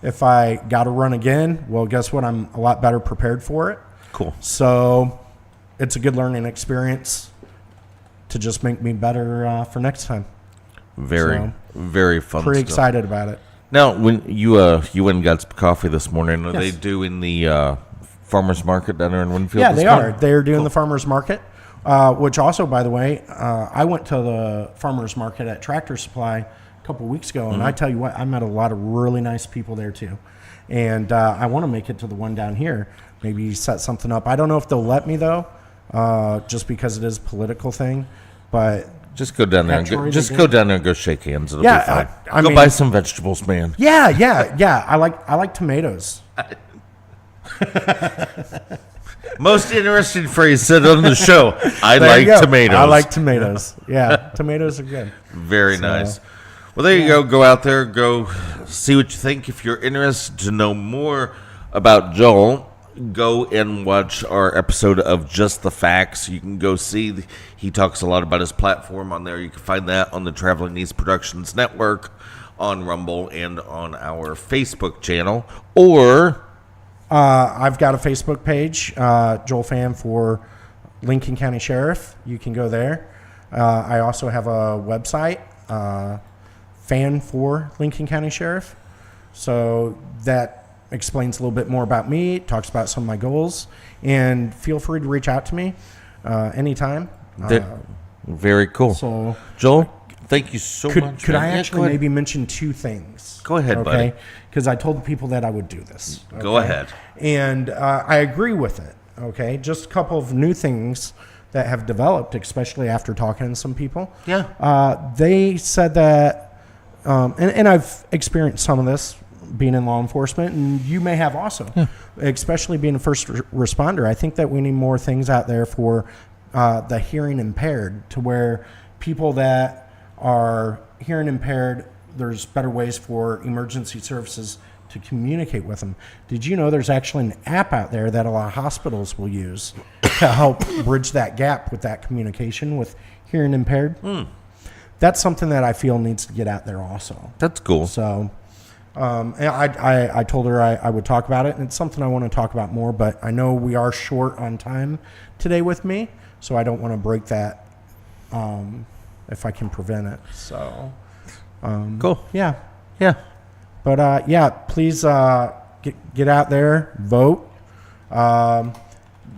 if I got to run again, well, guess what? I'm a lot better prepared for it. Cool. So it's a good learning experience to just make me better for next time. Very fun. Pretty stuff. excited about it. Now, when you went and got some coffee this morning, are they Yes. doing the farmers market down there in Winfield? Yeah, this they morning? are. They're doing the farmers market, which also, by the way, I went to the farmers market at Tractor Supply a couple weeks ago, and I tell you what, I met a lot of really nice people there too. And I want to make it to the one down here. Maybe set something up. I don't know if they'll let me though, just because it is a political thing. But Just go down there and Troy, go down there and go shake hands. It'll Yeah, be fine. I Go mean- buy some vegetables, man. yeah. I like tomatoes. Most interesting phrase said on the show. I There you like go. tomatoes. I like tomatoes. Yeah, tomatoes are good. Very nice. Well, there you go. Go out there. Go see what you think. If you're interested to know more about Joel, go and watch our episode of Just the Facts. You can go see. He talks a lot about his platform on there. You can find that on the Traveling East Productions Network, on Rumble, and on our Facebook channel. Or I've got a Facebook page, Joel Fan for Lincoln County Sheriff. You can go there. I also have a website, Fan for Lincoln County Sheriff. So that explains a little bit more about me, talks about some of my goals, and feel free to reach out to me anytime. very cool. So Joel, thank you so much. could man. I Yeah, actually go ahead. maybe mention two things? Go ahead, buddy. Okay, because I told the people that I would do this. Go okay? ahead. And I agree with it. Okay, just a couple of new things that have developed, especially after talking to some people. Yeah. They said that, and I've experienced some of this being in law enforcement, and you may have also, especially being a first responder. I think that we need more things out there for the hearing impaired, to where people that are hearing impaired, there's better ways for emergency services to communicate with them. Did you know there's actually an app out there that a lot of hospitals will use to help bridge that gap with that communication with hearing impaired? That's something that I feel needs to get out there also. That's cool. So and I told her I would talk about it, and it's something I want to talk about more, but I know we are short on time today with me, so I don't want to break that if I can prevent it. So Cool. yeah. Yeah. But yeah, please get out there, vote,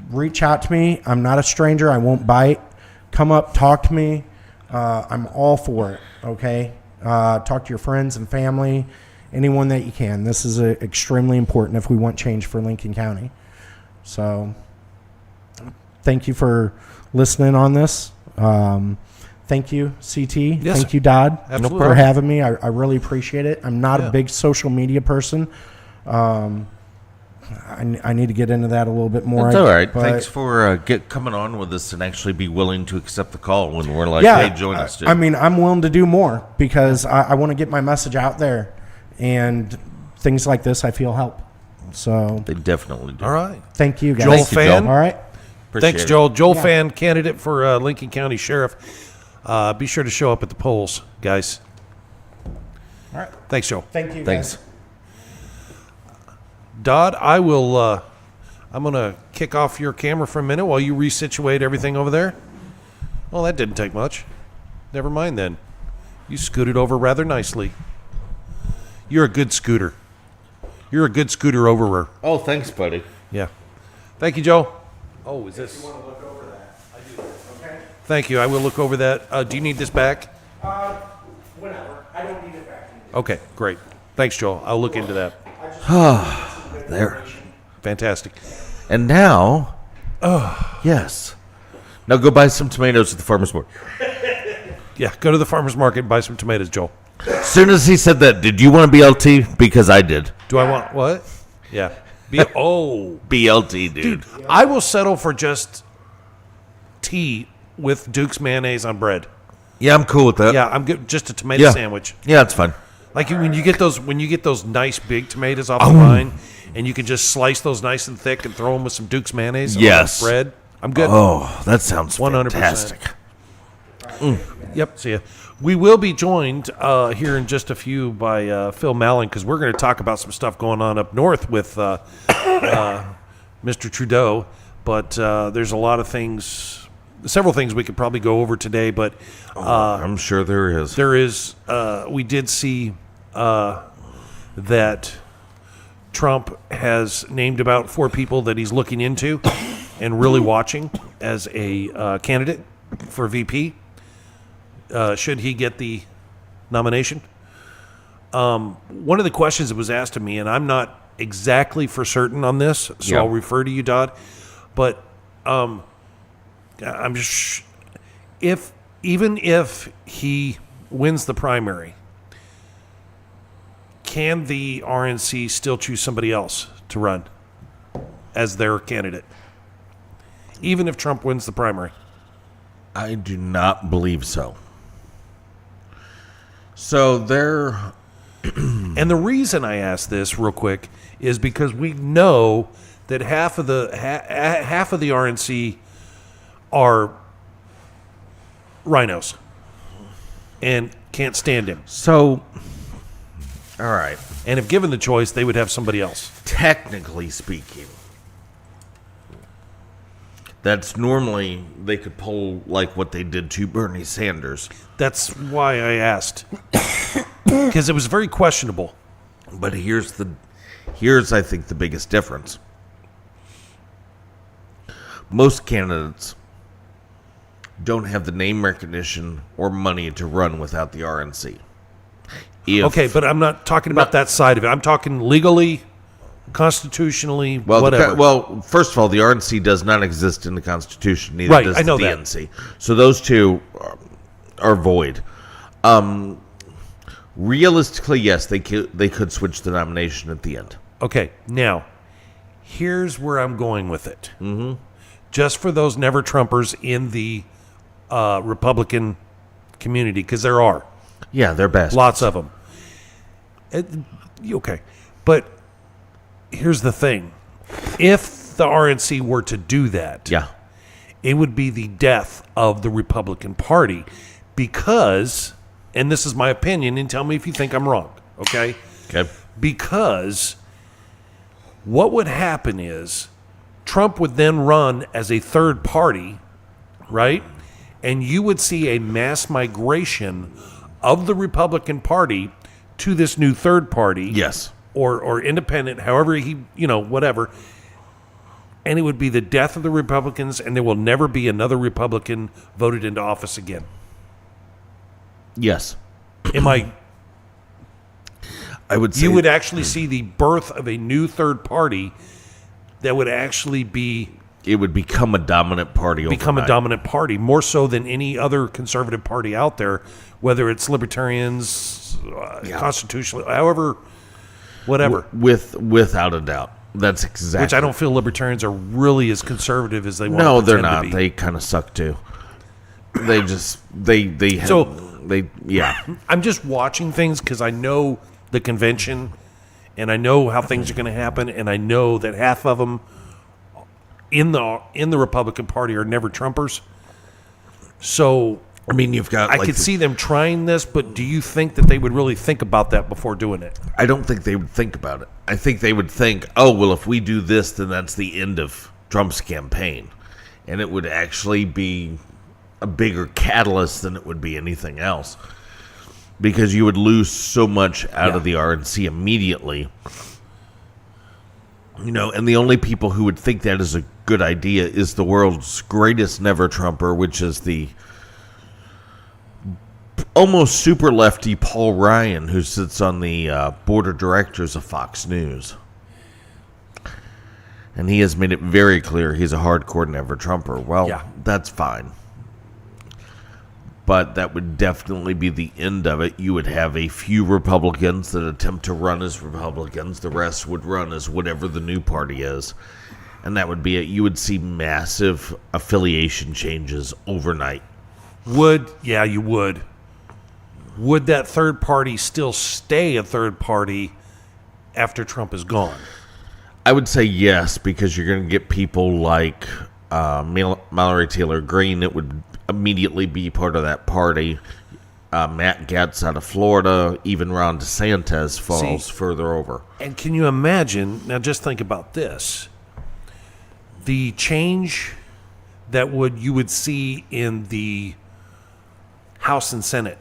reach out to me. I'm not a stranger. I won't bite. Come up, talk to me. I'm all for it. Okay, talk to your friends and family, anyone that you can. This is extremely important if we want change for Lincoln County. So, thank you for listening on this. Thank you, CT. Yes, Thank you, Dodd, absolutely. for having me. I really appreciate it. I'm not a big social media person. I need to get into that a little bit more. That's all right. but- Thanks for coming on with us and actually be willing to accept the call when we're like, hey, join us, dude. I mean, I'm willing to do more because I want to get my message out there, and things like this I feel help. So They definitely do. All right. thank you, guys. Joel Thank you, Fan. Joel. All right. Appreciate Thanks, it. Joel. Joel Yeah. Fan, candidate for Lincoln County Sheriff. Be sure to show up at the polls, guys. All right. Thanks, Joel. Thank you, Thanks. guys. Dodd, I will. I'm gonna kick off your camera for a minute while you resituate everything over there. Well, that didn't take much. Never mind then. You scooted over rather nicely. You're a good scooter. You're a good scooter overer. Oh, thanks, buddy. Yeah. Thank you, Joe. Oh, is this? Want to look over that? I do. Okay. Thank you. I will look over that. Do you need this back? Whenever. I don't need it back. Okay, great. Thanks, Joel. I'll look into that. There. Fantastic. And now, yes. Now go buy some tomatoes at the farmer's market. Yeah, go to the farmer's market and buy some tomatoes, Joel. As soon as he said that, did you want a BLT? Because I did. Do I want what? Yeah. Oh, BLT, dude. I will settle for just tea with Duke's mayonnaise on bread. Yeah, I'm cool with that. Yeah, I'm good. Just a tomato Yeah. sandwich. Yeah, it's fine. Like when you get those nice big tomatoes off the vine, and you can just slice those nice and thick and throw them with some Duke's mayonnaise on Yes. bread. I'm good. Oh, that sounds 100%. fantastic. Yep. See ya. We will be joined here in just a few by Phil Mallon because we're going to talk about some stuff going on up north with Mr. Trudeau. But there's a lot of things, several things we could probably go over today. But I'm sure there is. there is. We did see that Trump has named about 4 people that he's looking into and really watching as a candidate for VP. Should he get the nomination? One of the questions that was asked of me, and I'm not exactly for certain on this, so Yeah. I'll refer to you, Dodd. But I'm just even if he wins the primary, can the RNC still choose somebody else to run as their candidate, even if Trump wins the primary? I do not believe so. So there, And the reason I ask this real quick is because we know that half of the RNC are rhinos and can't stand him. so all right. And if given the choice, they would have somebody else. Technically speaking, that's normally they could pull like what they did to Bernie Sanders. That's why I asked, because it was very questionable. But here's I think the biggest difference. Most candidates don't have the name recognition or money to run without the RNC. Okay, but I'm not talking about that side of it. I'm talking legally, constitutionally, Well, whatever. first of all, the RNC does not exist in the Constitution. Neither Right, does I know the that. DNC. So those two are void. Realistically, yes, they could switch the nomination at the end. Okay, now, here's where I'm going with it. Mm-hmm. Just for those never Trumpers in the Republican community, because there are Yeah, they're best. lots of them. Okay, but here's the thing. If the RNC were to do that, Yeah. it would be the death of the Republican Party because, and this is my opinion, and tell me if you think I'm wrong, okay? Okay. Because what would happen is Trump would then run as a third party, right? And you would see a mass migration of the Republican Party to this new third party. Yes. Or independent, however he, whatever. And it would be the death of the Republicans, and there will never be another Republican voted into office again. Yes. Am I? I would say You would actually see the birth of a new third party that would actually it would become a dominant party become a overnight. dominant party, more so than any other conservative party out there, whether it's libertarians, constitutional, however, whatever. Without a doubt. That's exactly. Which I don't feel libertarians are really as conservative as they want No, to they're pretend not. to be. They kind of suck too. They just yeah. I'm just watching things because I know the convention, and I know how things are going to happen, and I know that half of them in the Republican Party are never Trumpers. So I mean, you've got. I could see them trying this, but do you think that they would really think about that before doing it? I don't think they would think about it. I think they would think, oh, well, if we do this, then that's the end of Trump's campaign. And it would actually be a bigger catalyst than it would be anything else. Because you would lose so much out of the RNC immediately. And the only people who would think that is a good idea is the world's greatest never-Trumper, which is the almost super lefty Paul Ryan, who sits on the board of directors of Fox News. And he has made it very clear he's a hardcore never-Trumper. Well, that's fine. But that would definitely be the end of it. You would have a few Republicans that attempt to run as Republicans. The rest would run as whatever the new party is. And that would be it. You would see massive affiliation changes overnight. You would. would that third party still stay a third party after Trump is gone? I would say yes, because you're going to get people like Mallory Taylor Greene that would immediately be part of that party. Matt Gaetz out of Florida, even Ron DeSantis falls further over. And can you imagine, now just think about this, the change that you would see in the House and Senate.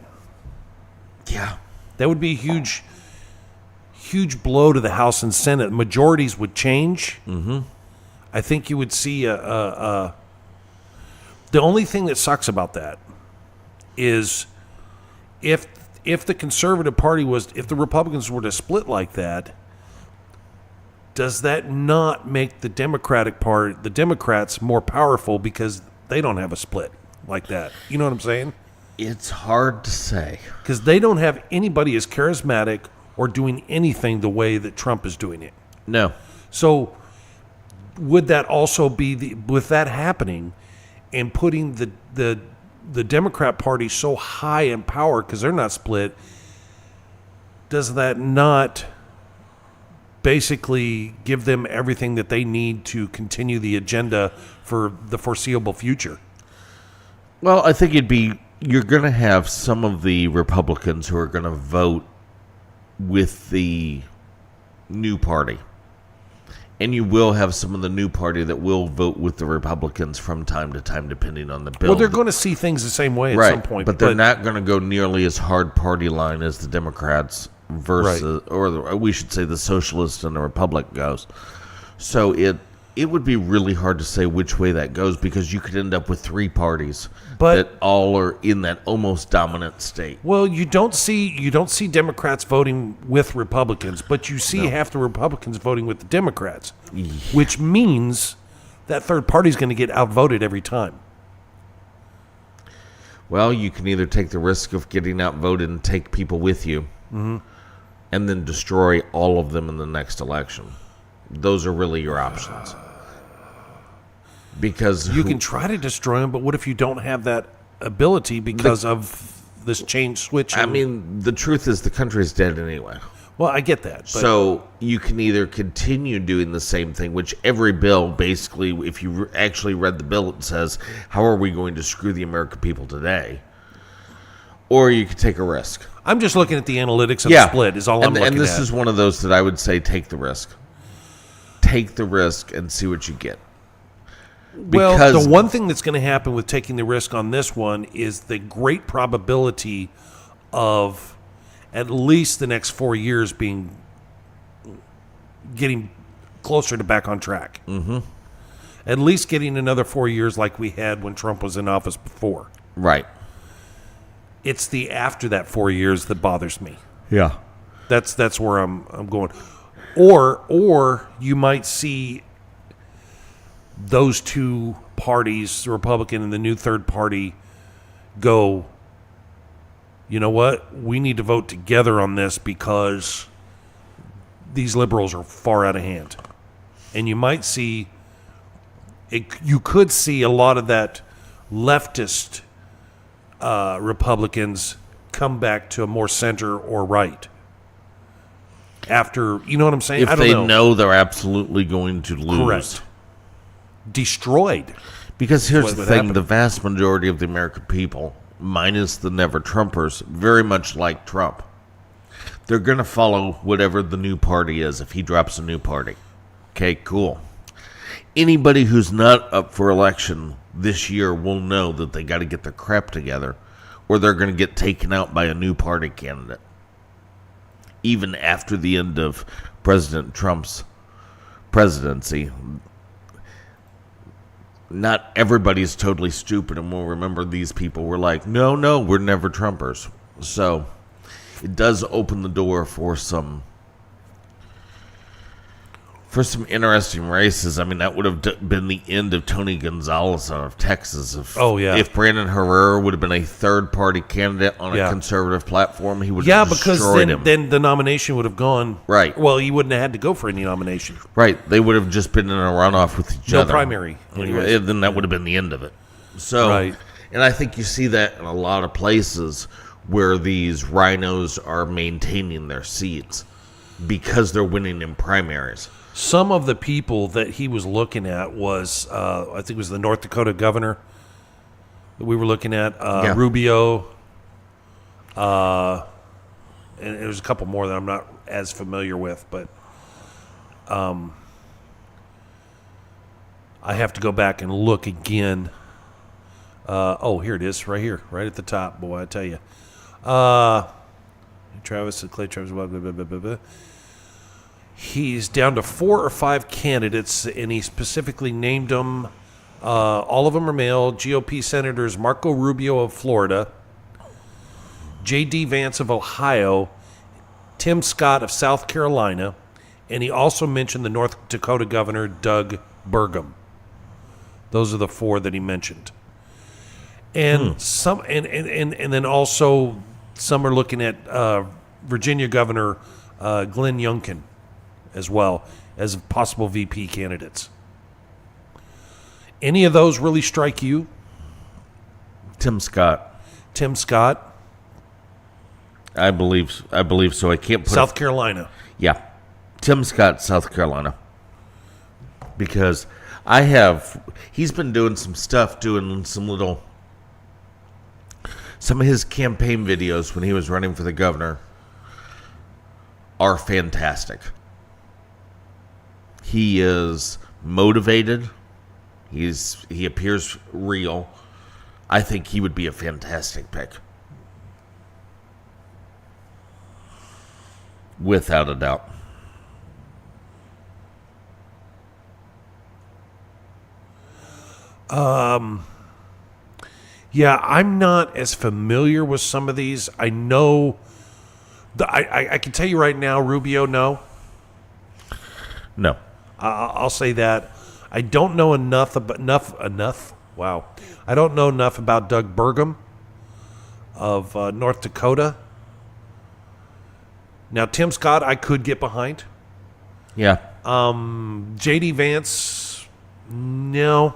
Yeah. That would be a huge blow to the House and Senate. Majorities would change. Mm-hmm. I think you would see the only thing that sucks about that is if the Conservative Party if the Republicans were to split like that, does that not make the Democrats more powerful because they don't have a split like that? You know what I'm saying? It's hard to say. Because they don't have anybody as charismatic or doing anything the way that Trump is doing it. No. So would that also be with that happening and putting the Democrat Party so high in power because they're not split, does that not basically give them everything that they need to continue the agenda for the foreseeable future? Well, I think you're going to have some of the Republicans who are going to vote with the new party. And you will have some of the new party that will vote with the Republicans from time to time, depending on the bill. Well, they're going to see things the same way at some point. But they're not going to go nearly as hard party line as the Democrats versus, or we should say the Socialists and the Republic goes. So it would be really hard to say which way that goes because you could end up with three parties that all are in that almost dominant state. Well, you don't see Democrats voting with Republicans, but you see half the Republicans voting with the Democrats, which means that third party is going to get outvoted every time. Well, you can either take the risk of getting outvoted and take people with you, and then destroy all of them in the next election. Those are really your options. Because you can try to destroy them, but what if you don't have that ability because of this change switch? I mean, the truth is the country's dead anyway. Well, I get that. But so you can either continue doing the same thing, which every bill, basically, if you actually read the bill, it says, how are we going to screw the American people today? Or you could take a risk. I'm just looking at the analytics of the split is all I'm looking at. And this is one of those that I would say take the risk. Take the risk and see what you get. Well, the one thing that's going to happen with taking the risk on this one is the great probability of at least the next 4 years getting closer to back on track. Mm-hmm. At least getting another 4 years like we had when Trump was in office before. Right. It's the after that 4 years that bothers me. Yeah. That's where I'm going. Or you might see those two parties, the Republican and the new third party, go, you know what? We need to vote together on this because these liberals are far out of hand. And you might see, you could see a lot of that leftist Republicans come back to a more center or right. After, you know what I'm saying? If they know they're absolutely going to lose. Correct. Destroyed. Because here's the thing, the vast majority of the American people, minus the never-Trumpers, very much like Trump. They're going to follow whatever the new party is if he drops a new party. Okay, cool. Anybody who's not up for election this year will know that they got to get their crap together or they're going to get taken out by a new party candidate. Even after the end of President Trump's presidency, not everybody's totally stupid, and we'll remember these people were like, no, we're never Trumpers. So it does open the door for some interesting races. I mean, that would have been the end of Tony Gonzalez out of Texas. If Brandon Herrera would have been a third-party candidate on a conservative platform, he would have destroyed him. Then the nomination would have gone. Right. Well, he wouldn't have had to go for any nomination. Right. They would have just been in a runoff with each other. No primary. And then that would have been the end of it. So, right. And I think you see that in a lot of places where these rhinos are maintaining their seats because they're winning in primaries. Some of the people that he was looking at was, I think it was the North Dakota governor that we were looking at, Yeah. Rubio, and there's a couple more that I'm not as familiar with, but I have to go back and look again. Here it is, right here, right at the top, boy, I tell you. Clay Travis, blah, blah, blah, blah, blah. He's down to 4 or 5 candidates, and he specifically named them. All of them are male. GOP Senators Marco Rubio of Florida, J.D. Vance of Ohio, Tim Scott of South Carolina, and he also mentioned the North Dakota Governor Doug Burgum. Those are the 4 that he mentioned. And some, and then also some are looking at Virginia Governor Glenn Youngkin as well as possible VP candidates. Any of those really strike you? Tim Scott. Tim Scott, I believe so. I can't put South Carolina. Yeah. Tim Scott, South Carolina. Because he's been doing some stuff, doing some of his campaign videos when he was running for the governor are fantastic. He is motivated. He appears real. I think he would be a fantastic pick. Without a doubt. Yeah, I'm not as familiar with some of these. I know, I can tell you right now, Rubio, no. No. I'll say that. I don't know enough. Wow. I don't know enough about Doug Burgum of North Dakota. Now, Tim Scott, I could get behind. Yeah. J.D. Vance, no.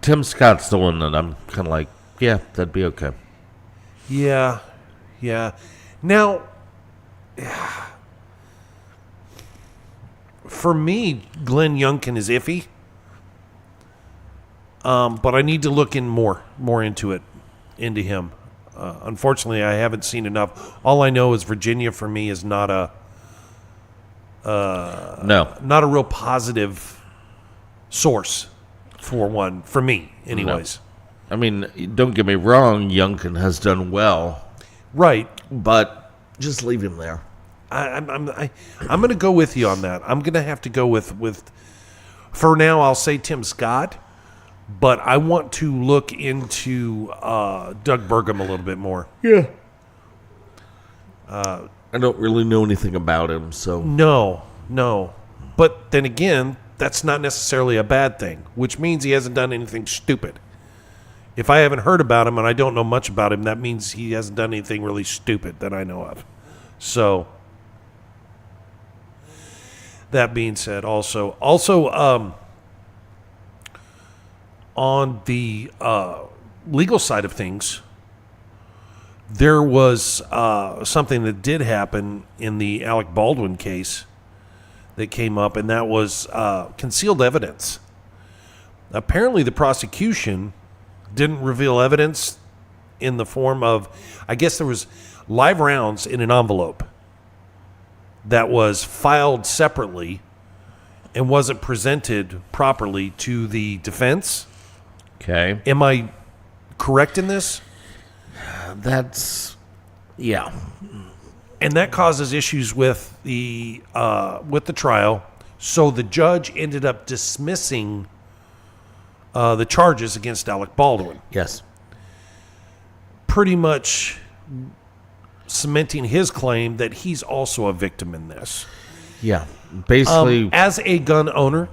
Tim Scott's the one that I'm kind of like, yeah, that'd be okay. Yeah. Now, for me, Glenn Youngkin is iffy. But I need to look in more into him. Unfortunately, I haven't seen enough. All I know is Virginia for me is not a real positive source for me, anyways. No. I mean, don't get me wrong, Youngkin has done well, right? But just leave him there. I'm going to go with you on that. I'm going to have to go with. For now, I'll say Tim Scott, but I want to look into Doug Burgum a little bit more. Yeah. I don't really know anything about him, so no. But then again, that's not necessarily a bad thing, which means he hasn't done anything stupid. If I haven't heard about him and I don't know much about him, that means he hasn't done anything really stupid that I know of. So, that being said, also on the legal side of things, there was something that did happen in the Alec Baldwin case that came up, and that was concealed evidence. Apparently, the prosecution didn't reveal evidence in the form of, I guess there was live rounds in an envelope that was filed separately and wasn't presented properly to the defense. okay. Am I correct in this? Yeah. And that causes issues with the trial. So the judge ended up dismissing the charges against Alec Baldwin, Yes. pretty much cementing his claim that he's also a victim in this. Yeah. Basically, As a gun owner,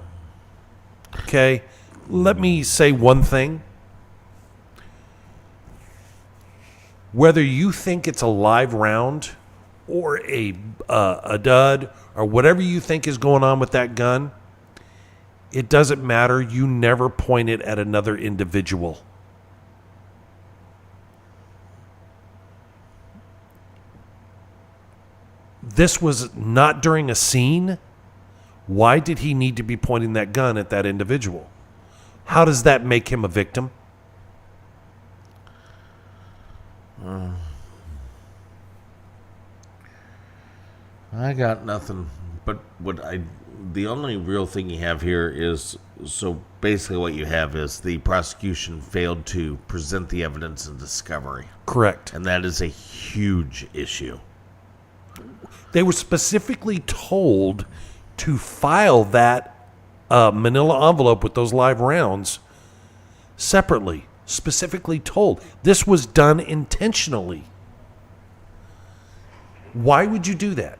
okay, let me say one thing. Whether you think it's a live round or a dud or whatever you think is going on with that gun, it doesn't matter. You never point it at another individual. this was not during a scene, why did he need to be pointing that gun at that individual? How does that make him a victim? I got nothing. But the only real thing you have here is, so basically what you have is the prosecution failed to present the evidence in discovery. Correct. And that is a huge issue. They were specifically told to file that manila envelope with those live rounds separately. Specifically told. This was done intentionally. Why would you do that?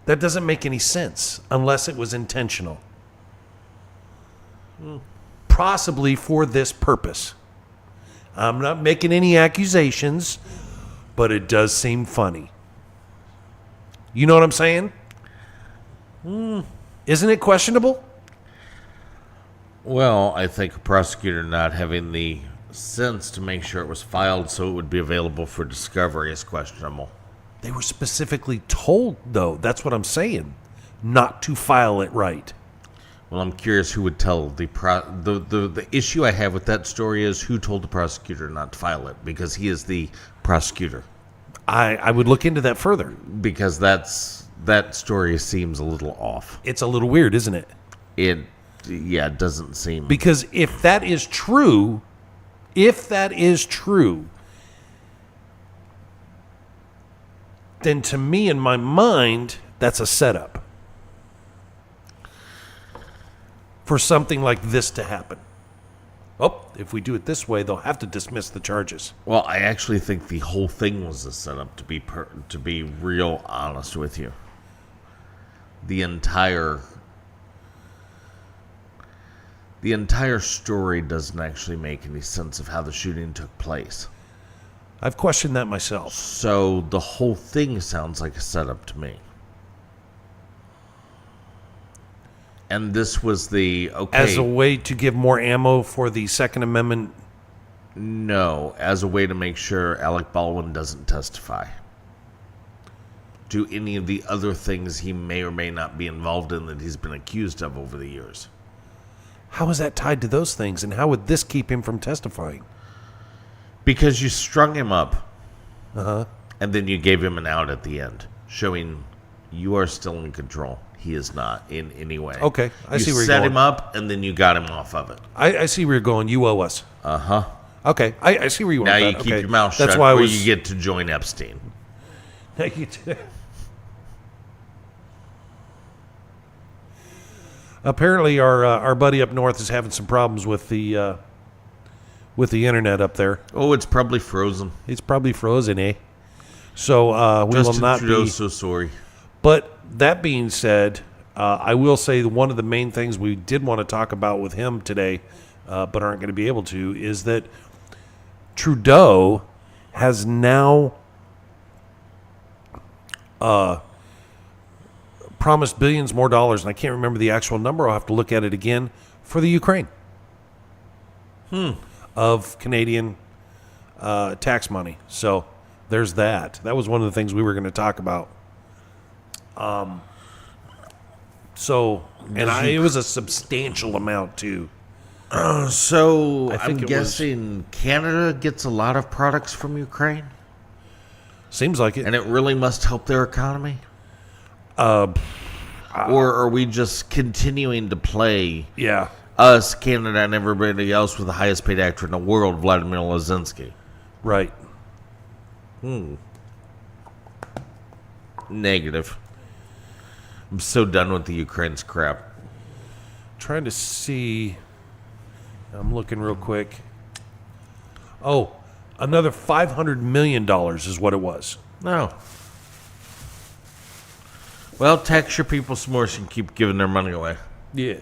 That doesn't make any sense unless it was intentional. Possibly for this purpose. I'm not making any accusations, but it does seem funny. You know what I'm saying? Isn't it questionable? Well, I think a prosecutor not having the sense to make sure it was filed so it would be available for discovery is questionable. They were specifically told, though, that's what I'm saying, not to file it right. Well, I'm curious who would tell the issue I have with that story is who told the prosecutor not to file it, because he is the prosecutor. I would look into that further. Because that story seems a little off. It's a little weird, isn't it? It doesn't seem. Because if that is true, then to me, in my mind, that's a setup for something like this to happen. Oh, if we do it this way, they'll have to dismiss the charges. Well, I actually think the whole thing was a setup, to be real honest with you. The entire story doesn't actually make any sense of how the shooting took place. I've questioned that myself. So the whole thing sounds like a setup to me. And this was as a way to give more ammo for the Second Amendment. No, as a way to make sure Alec Baldwin doesn't testify to any of the other things he may or may not be involved in that he's been accused of over the years. How is that tied to those things, and how would this keep him from testifying? Because you strung him up, and then you gave him an out at the end, showing you are still in control. He is not in any way. Okay, I see where you're set going. him up, and then you got him off of it. I see where you're going. You owe us. Okay, I see where you Now want you that. keep Okay. your mouth That's shut, why or you get to join Epstein. Thank you. Apparently, our buddy up north is having some problems with the internet up there. Oh, it's probably frozen. It's probably frozen, eh? So we Justin will not Trudeau's be. so sorry. But that being said, I will say one of the main things we did want to talk about with him today, but aren't going to be able to, is that Trudeau has now promised billions more dollars, and I can't remember the actual number. I'll have to look at it again, for the Ukraine. Of Canadian tax money. So there's that. That was one of the things we were going to talk about. It was a substantial amount too. So I think I'm guessing Canada gets a lot of products from Ukraine, Seems like it. and it really must help their economy. Or are we just continuing to play Yeah. us, Canada, and everybody else with the highest paid actor in the world, Vladimir Zelensky? Right. Negative. I'm so done with the Ukraine's crap. Trying to see. I'm looking real quick. Oh, another $500 million is what it was. No. Well, tax your people some more so you can keep giving their money away. Yeah.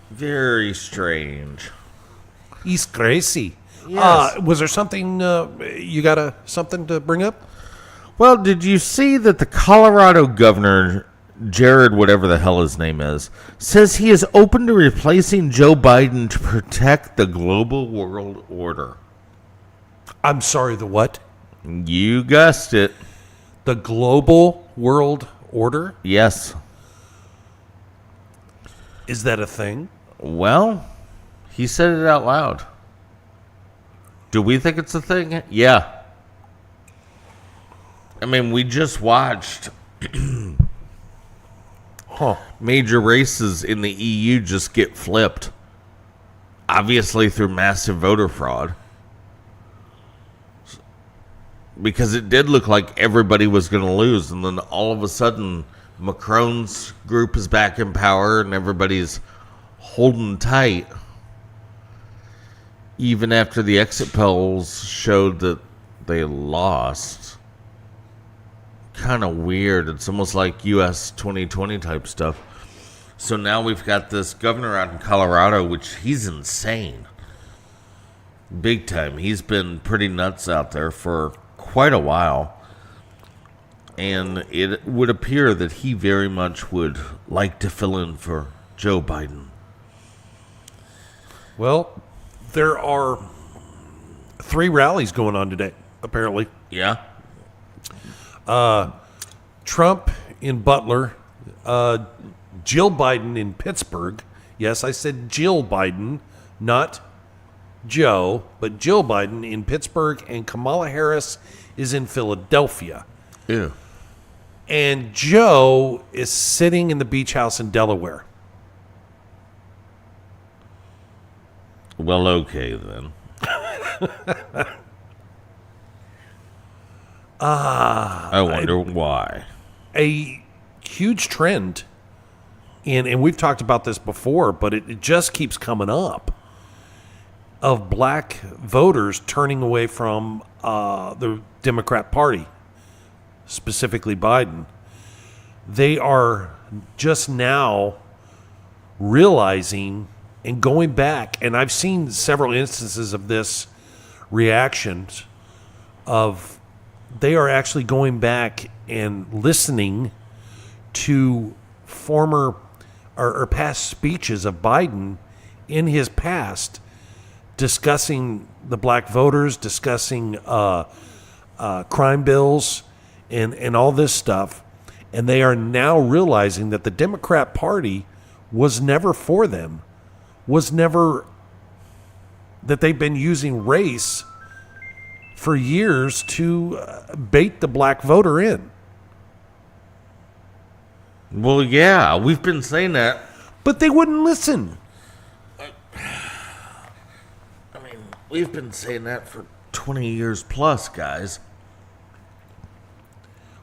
Very strange. He's crazy. Yes. Was there something you got something to bring up? Well, did you see that the Colorado governor, Jared, whatever the hell his name is, says he is open to replacing Joe Biden to protect the global world order? I'm sorry, the what? You guessed it. The global world order? Yes. Is that a thing? Well, he said it out loud. Do we think it's a thing? Yeah. I mean, we just watched major races in the EU just get flipped. Obviously through massive voter fraud. Because it did look like everybody was going to lose. And then all of a sudden, Macron's group is back in power and everybody's holding tight. Even after the exit polls showed that they lost. Kind of weird. It's almost like US 2020 type stuff. So now we've got this governor out in Colorado, which he's insane. Big time. He's been pretty nuts out there for quite a while. And it would appear that he very much would like to fill in for Joe Biden. Well, there are 3 rallies going on today, apparently. Yeah? Trump in Butler, Jill Biden in Pittsburgh. Yes, I said Jill Biden, not Joe, but Jill Biden in Pittsburgh, and Kamala Harris is in Philadelphia. Ew. And Joe is sitting in the beach house in Delaware. Well, okay then. I wonder why. A huge trend, and we've talked about this before, but it just keeps coming up, of black voters turning away from the Democrat Party, specifically Biden. They are just now realizing and going back, and I've seen several instances of this reactions of they are actually going back and listening to former or past speeches of Biden in his past, discussing the black voters, discussing crime bills, and all this stuff. And they are now realizing that the Democrat Party was never for them, was never, that they've been using race for years to bait the black voter in. Well, yeah, we've been saying that. But they wouldn't listen. I mean, we've been saying that for 20 years plus, guys.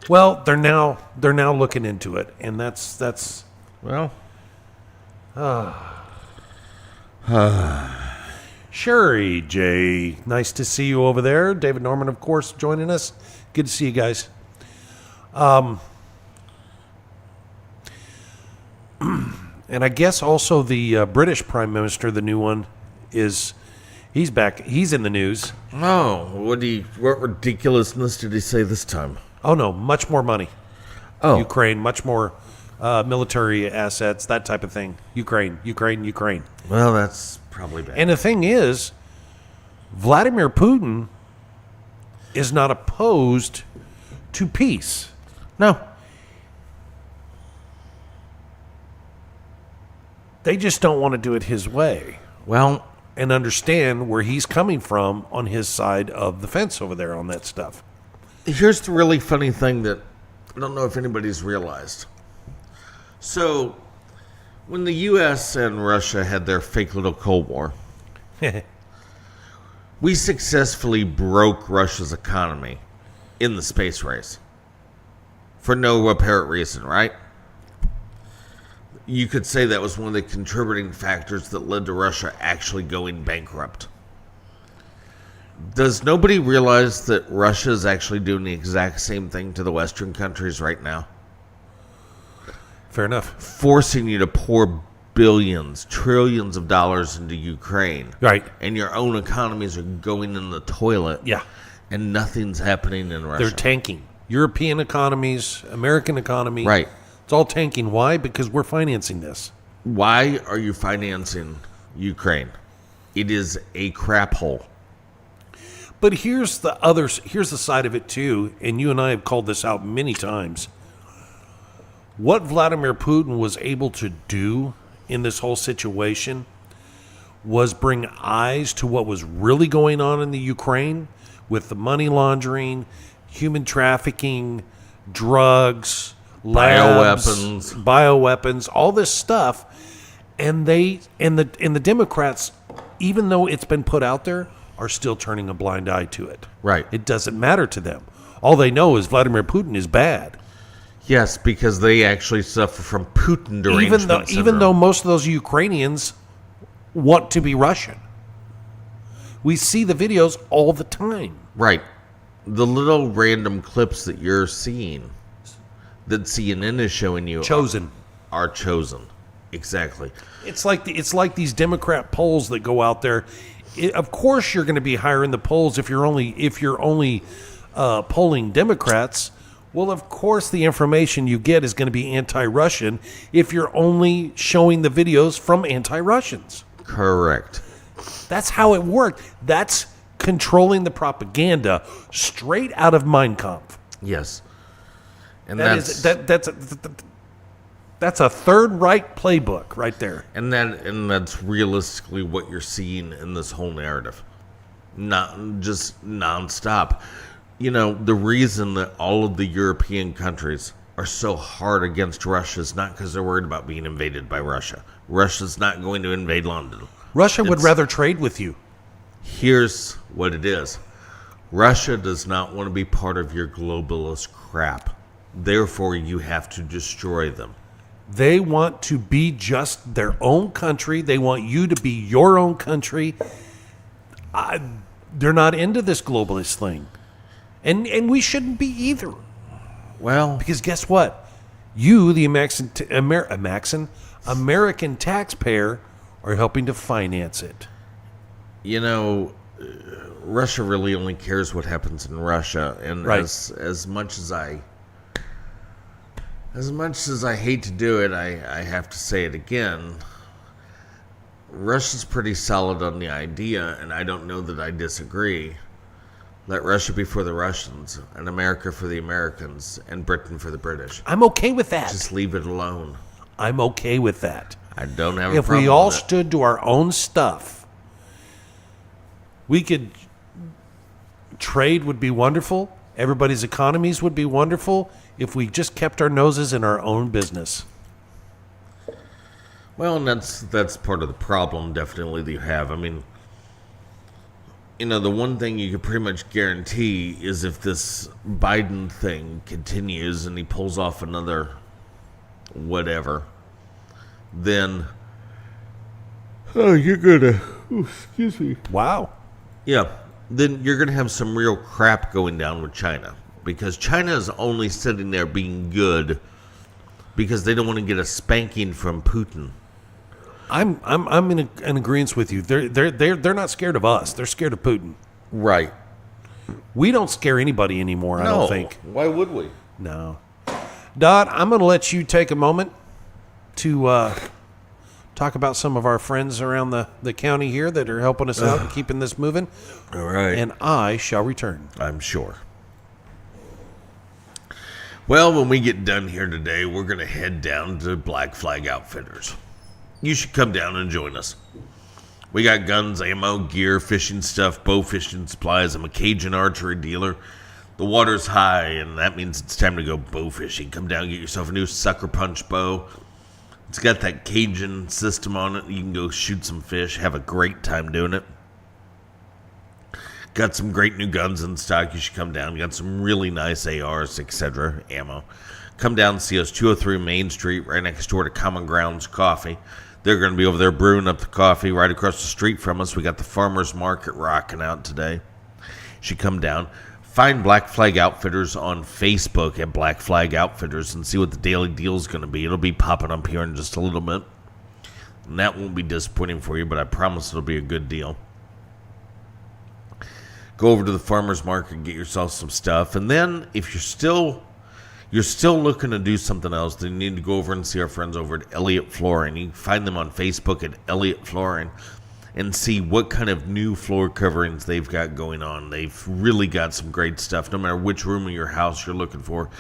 Well, they're now looking into it, and that's Well, Sherry J. Nice to see you over there. David Norman, of course, joining us. Good to see you guys. And I guess also the British Prime Minister, the new one, he's back. He's in the news. oh, what ridiculousness did he say this time? Oh, no, much more money. Oh, Ukraine, much more military assets, that type of thing. Ukraine. well, that's probably bad. And the thing is, Vladimir Putin is not opposed to peace. No. They just don't want to do it his way Well, and understand where he's coming from on his side of the fence over there on that stuff. here's the really funny thing that I don't know if anybody's realized. So, when the U.S. and Russia had their fake little Cold War, we successfully broke Russia's economy in the space race. For no apparent reason, right? You could say that was one of the contributing factors that led to Russia actually going bankrupt. Does nobody realize that Russia is actually doing the exact same thing to the Western countries right now? Fair enough. Forcing you to pour billions, trillions of dollars into Ukraine. Right. And your own economies are going in the toilet. Yeah. And nothing's happening in Russia. They're tanking. European economies, American economy. Right. It's all tanking. Why? Because we're financing this. Why are you financing Ukraine? It is a crap hole. But here's the side of it too, and you and I have called this out many times. What Vladimir Putin was able to do in this whole situation was bring eyes to what was really going on in the Ukraine with the money laundering, human trafficking, drugs, labs, bioweapons, all this stuff. And the Democrats, even though it's been put out there, are still turning a blind eye to it. Right. It doesn't matter to them. All they know is Vladimir Putin is bad. Yes, because they actually suffer from Putin derangement Even though most of those Ukrainians want to be Russian. We see the videos all the time. Right. The little random clips that you're seeing, that CNN is showing you, are chosen. Exactly. It's like these Democrat polls that go out there. Of course, you're going to be higher in the polls if you're only polling Democrats. Well, of course, the information you get is going to be anti-Russian if you're only showing the videos from anti-Russians. Correct. That's how it worked. That's controlling the propaganda straight out of Mein Kampf. Yes. And that's a Third Reich playbook right there. And that's realistically what you're seeing in this whole narrative. Not just nonstop. You know, the reason that all of the European countries are so hard against Russia is not because they're worried about being invaded by Russia. Russia's not going to invade London. Russia would rather trade with you. Here's what it is. Russia does not want to be part of your globalist crap. Therefore, you have to destroy them. They want to be just their own country. They want you to be your own country. They're not into this globalist thing. And we shouldn't be either. Well, because guess what? You, the American taxpayer, are helping to finance it. You know, Russia really only cares what happens in Russia. And right. as much as I hate to do it, I have to say it again. Russia's pretty solid on the idea, and I don't know that I disagree. Let Russia be for the Russians, and America for the Americans, and Britain for the British. I'm okay with that. Just leave it alone. I'm okay with that. I don't have a problem with it. If we all stood to our own stuff, we could... Trade would be wonderful. Everybody's economies would be wonderful if we just kept our noses in our own business. Well, and that's part of the problem, definitely, that you have. I mean, you know, the one thing you can pretty much guarantee is if this Biden thing continues and he pulls off another whatever, then you're gonna... excuse me. Wow. Yeah, then you're gonna have some real crap going down with China. Because China is only sitting there being good because they don't want to get a spanking from Putin. I'm in agreement with you. They're not scared of us. They're scared of Putin. Right. We don't scare anybody anymore. I don't think. Why would we? No. Dot, I'm going to let you take a moment to talk about some of our friends around the county here that are helping us out and keeping this moving. All right. And I shall return. I'm sure. Well, when we get done here today, we're going to head down to Black Flag Outfitters. You should come down and join us. We got guns, ammo, gear, fishing stuff, bow fishing supplies. I'm a Cajun archery dealer. The water's high, and that means it's time to go bow fishing. Come down and get yourself a new sucker punch bow. It's got that Cajun system on it. You can go shoot some fish, have a great time doing it. Got some great new guns in stock. You should come down. Got some really nice ARs, etc. ammo. Come down and see us, 203 Main Street, right next door to Common Grounds Coffee. They're going to be over there brewing up the coffee right across the street from us. We got the farmers market rocking out today. You should come down. Find Black Flag Outfitters on Facebook at Black Flag Outfitters and see what the daily deal is going to be. It'll be popping up here in just a little bit. And that won't be disappointing for you, but I promise it'll be a good deal. Go over to the farmer's market and get yourself some stuff. And then if you're still looking to do something else, then you need to go over and see our friends over at Elliott Flooring. You can find them on Facebook at Elliott Flooring. and see what kind of new floor coverings they've got going on. They've really got some great stuff, no matter which room of your house you're looking for.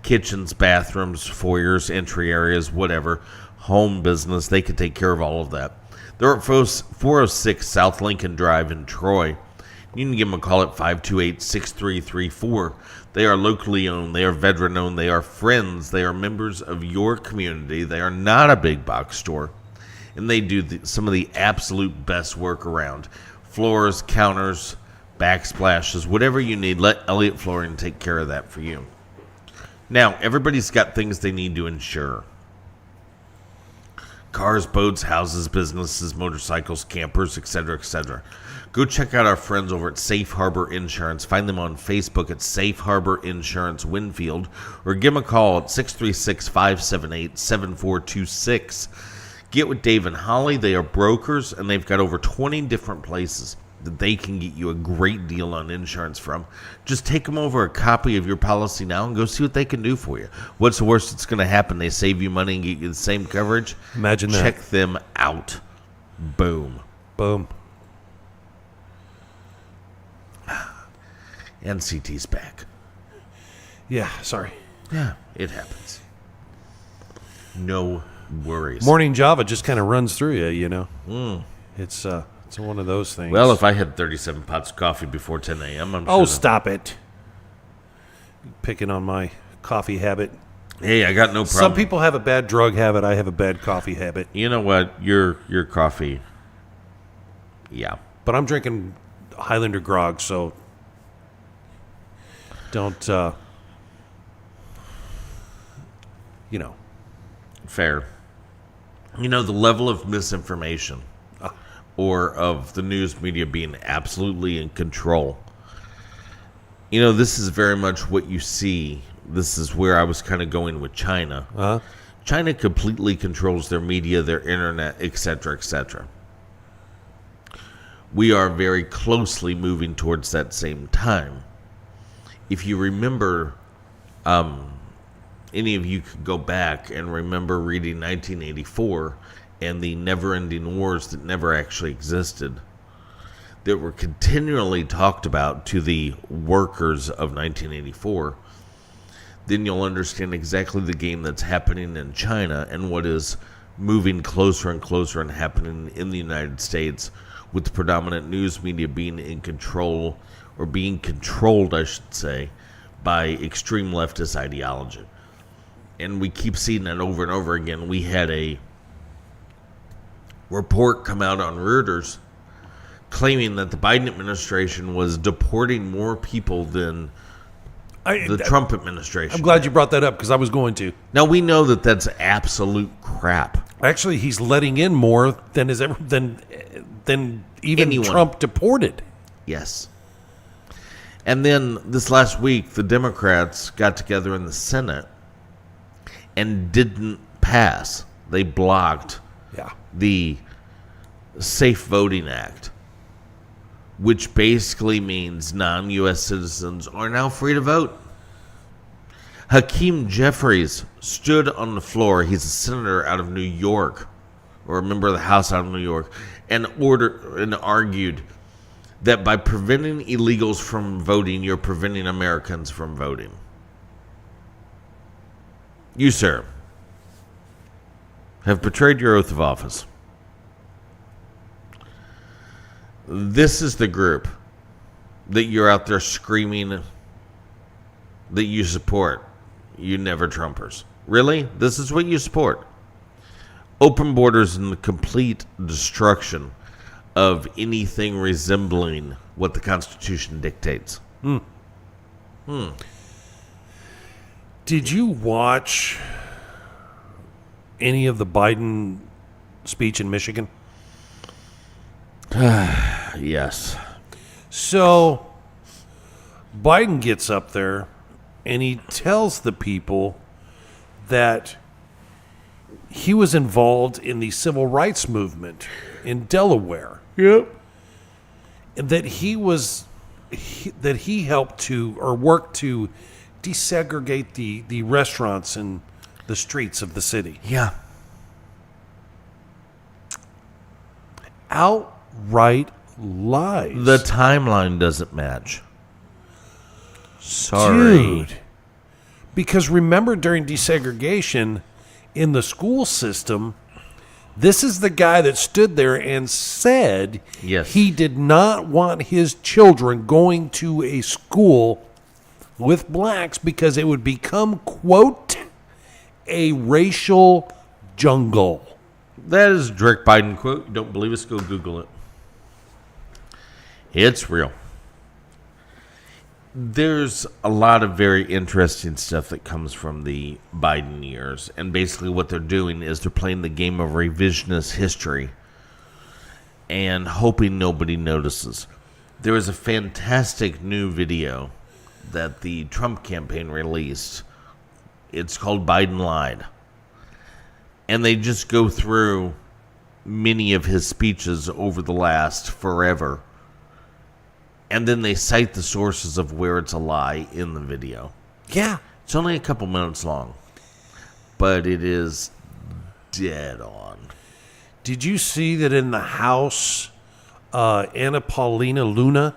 Kitchens, bathrooms, foyers, entry areas, whatever. Home business, they can take care of all of that. They're at 406 South Lincoln Drive in Troy. You can give them a call at 528-6334. They are locally owned. They are veteran owned. They are friends. They are members of your community. They are not a big box store. And they do some of the absolute best work around. Floors, counters, backsplashes, whatever you need, let Elliott Flooring take care of that for you. Now, everybody's got things they need to insure. Cars, boats, houses, businesses, motorcycles, campers, etc., etc. Go check out our friends over at Safe Harbor Insurance. Find them on Facebook at Safe Harbor Insurance Winfield, or give them a call at 636-578-7426. Get with Dave and Holly. They are brokers, and they've got over 20 different places that they can get you a great deal on insurance from. Just take them over a copy of your policy now and go see what they can do for you. What's the worst that's going to happen? They save you money and get you the same coverage? Imagine that. Check them out. Boom. Boom. NCT's back. Yeah, sorry. Yeah, it happens. No worries. Morning Java just kind of runs through you, you know. It's one of those things. Well, if I had 37 pots of coffee before 10 a.m., I'm sure. Oh, stop it. Picking on my coffee habit. Hey, I got no problem. Some people have a bad drug habit. I have a bad coffee habit. You know what? Your coffee. Yeah. But I'm drinking Highlander grog, so don't, you know. Fair. You know, the level of misinformation or of the news media being absolutely in control. You know, this is very much what you see. This is where I was kind of going with China. Uh-huh. China completely controls their media, their internet, etc., etc. We are very closely moving towards that same time. If you remember, any of you could go back and remember reading 1984 and the never-ending wars that never actually existed, that were continually talked about to the workers of 1984, then you'll understand exactly the game that's happening in China and what is moving closer and closer and happening in the United States, with the predominant news media being in control, or being controlled, I should say, by extreme leftist ideology. And we keep seeing that over and over again. We had a report come out on Reuters claiming that the Biden administration was deporting more people than the Trump administration. I'm glad you brought that up because I was going to. Now, we know that that's absolute crap. Actually, he's letting in more than even Anyone. Trump deported. Yes. And then this last week, the Democrats got together in the Senate and didn't pass. They blocked the Safe Voting Act, which basically means non-U.S. citizens are now free to vote. Hakeem Jeffries stood on the floor. He's a senator out of New York, or a member of the House out of New York, and argued that by preventing illegals from voting, you're preventing Americans from voting. You, sir, have betrayed your oath of office. This is the group that you're out there screaming that you support. You never Trumpers. Really? This is what you support? Open borders and the complete destruction of anything resembling what the Constitution dictates. Did you watch any of the Biden speech in Michigan? Yes. So, Biden gets up there and he tells the people that he was involved in the civil rights movement in Delaware. Yep. And that he helped to, or worked to, desegregate the restaurants and the streets of the city. Yeah. Out right lies. The timeline doesn't match. Sorry. Dude. Because remember, during desegregation in the school system, this is the guy that stood there and said Yes. he did not want his children going to a school with blacks because it would become, quote, a racial jungle. That is a direct Biden quote. Don't believe us? Go Google it. It's real. There's a lot of very interesting stuff that comes from the Biden years. And basically what they're doing is they're playing the game of revisionist history and hoping nobody notices. There was a fantastic new video that the Trump campaign released. It's called Biden Lied. And they just go through many of his speeches over the last forever. And then they cite the sources of where it's a lie in the video. Yeah. It's only a couple minutes long. But it is dead on. Did you see that in the House, Anna Paulina Luna,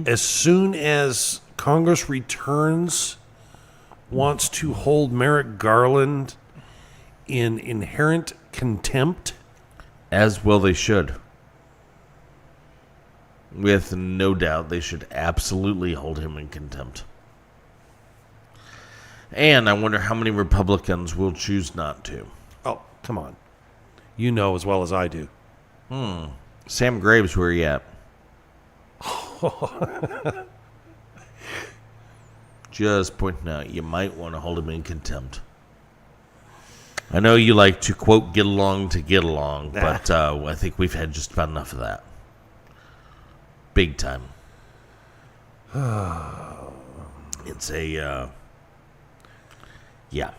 as soon as Congress returns, wants to hold Merrick Garland in inherent contempt? As well they should. With no doubt, they should absolutely hold him in contempt. And I wonder how many Republicans will choose not to. Oh, come on. You know as well as I do. Sam Graves, where are you at? Just pointing out, you might want to hold him in contempt. I know you like to, quote, get along to get along, but I think we've had just about enough of that. Big time. It's a, yeah.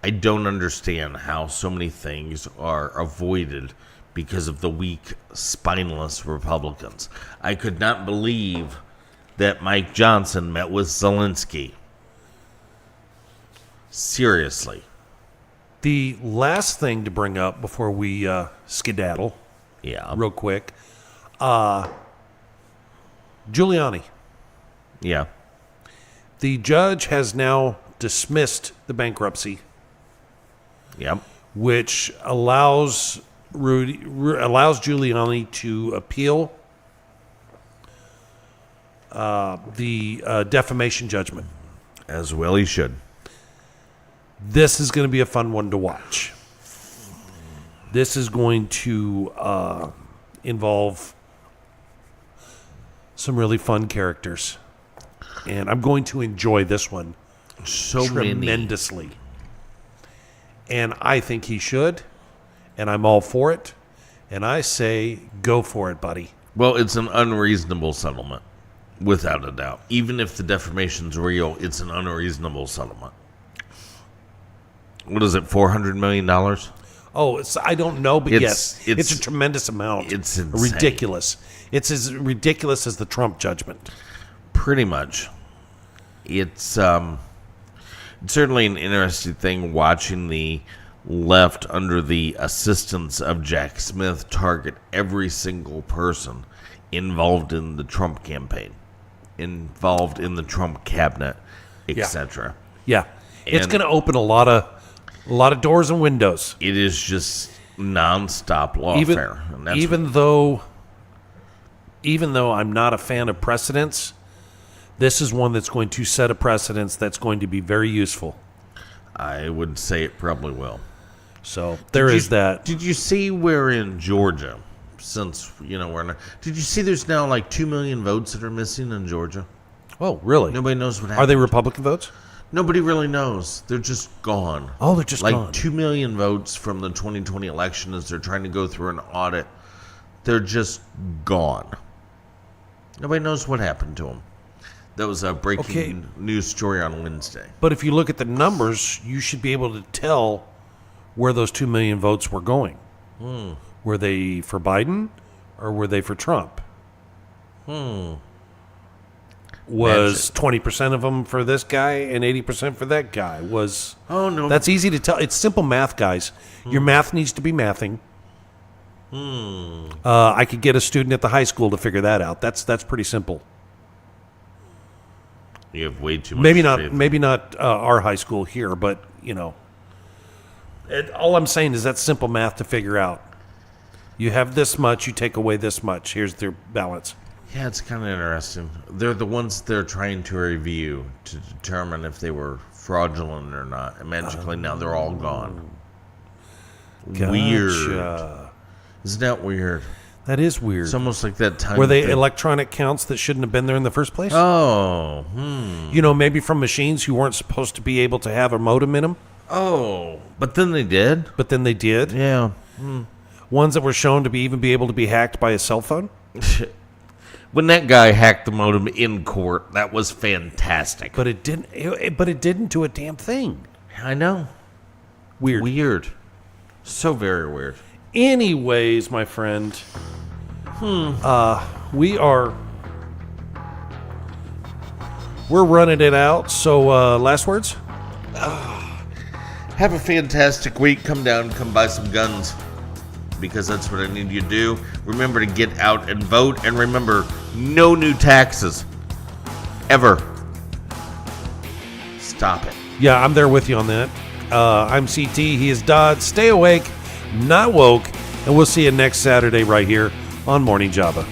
I don't understand how so many things are avoided because of the weak, spineless Republicans. I could not believe that Mike Johnson met with Zelensky. Seriously. The last thing to bring up before we skedaddle, Yeah. real quick, Giuliani. Yeah. The judge has now dismissed the bankruptcy, Yep. which allows Giuliani to appeal the defamation judgment. As well he should. This is going to be a fun one to watch. This is going to involve some really fun characters. And I'm going to enjoy this one So many. tremendously. And I think he should. And I'm all for it. And I say, go for it, buddy. Well, it's an unreasonable settlement. Without a doubt. Even if the defamation's real, it's an unreasonable settlement. What is it, $400 million? Oh, I don't know, but yes, It's- it's a tremendous amount. it's insane. ridiculous. It's as ridiculous as the Trump judgment. Pretty much. It's certainly an interesting thing watching the left under the assistance of Jack Smith target every single person involved in the Trump campaign, involved in the Trump cabinet, etc. Yeah, it's And- going to open a lot of doors and windows. It is just nonstop lawfare. And that's Even though I'm not a fan of precedents, this is one that's going to set a precedence that's going to be very useful. I would say it probably will. So there is that. Did you see we're in Georgia? Since, we're not. Did you see there's now like 2 million votes that are missing in Georgia? Oh, really? Nobody knows what happened. Are they Republican votes? Nobody really knows. They're just gone. Oh, they're just like gone. 2 million votes from the 2020 election as they're trying to go through an audit. They're just gone. Nobody knows what happened to them. That was a breaking news story on Wednesday. But if you look at the numbers, you should be able to tell where those 2 million votes were going. Were they for Biden or were they for Trump? Was 20% of them for this guy and 80% for that guy? Oh, no. That's easy to tell. It's simple math, guys. Your math needs to be mathing. I could get a student at the high school to figure that out. That's pretty simple. You have way too much faith. Maybe not our high school here, but all I'm saying is that's simple math to figure out. You have this much, you take away this much. Here's their balance. Yeah, it's kind of interesting. They're the ones they're trying to review to determine if they were fraudulent or not. And magically now they're all gone. Gotcha. Weird. Isn't that weird? That is weird. It's almost like that time. Were they electronic counts that shouldn't have been there in the first place? Oh. Maybe from machines who weren't supposed to be able to have a modem in them. Oh. But then they did. But then they did. Yeah. Ones that were shown to be able to be hacked by a cell phone. When that guy hacked the modem in court, that was fantastic. But it didn't do a damn thing. I know. Weird. So very weird. Anyways, my friend, we're running it out. So, last words? Have a fantastic week. Come down, come buy some guns. Because that's what I need you to do. Remember to get out and vote. And remember, no new taxes. Ever. Stop it. Yeah, I'm there with you on that. I'm CT. He is Dodd. Stay awake, not woke. And we'll see you next Saturday right here on Morning Java.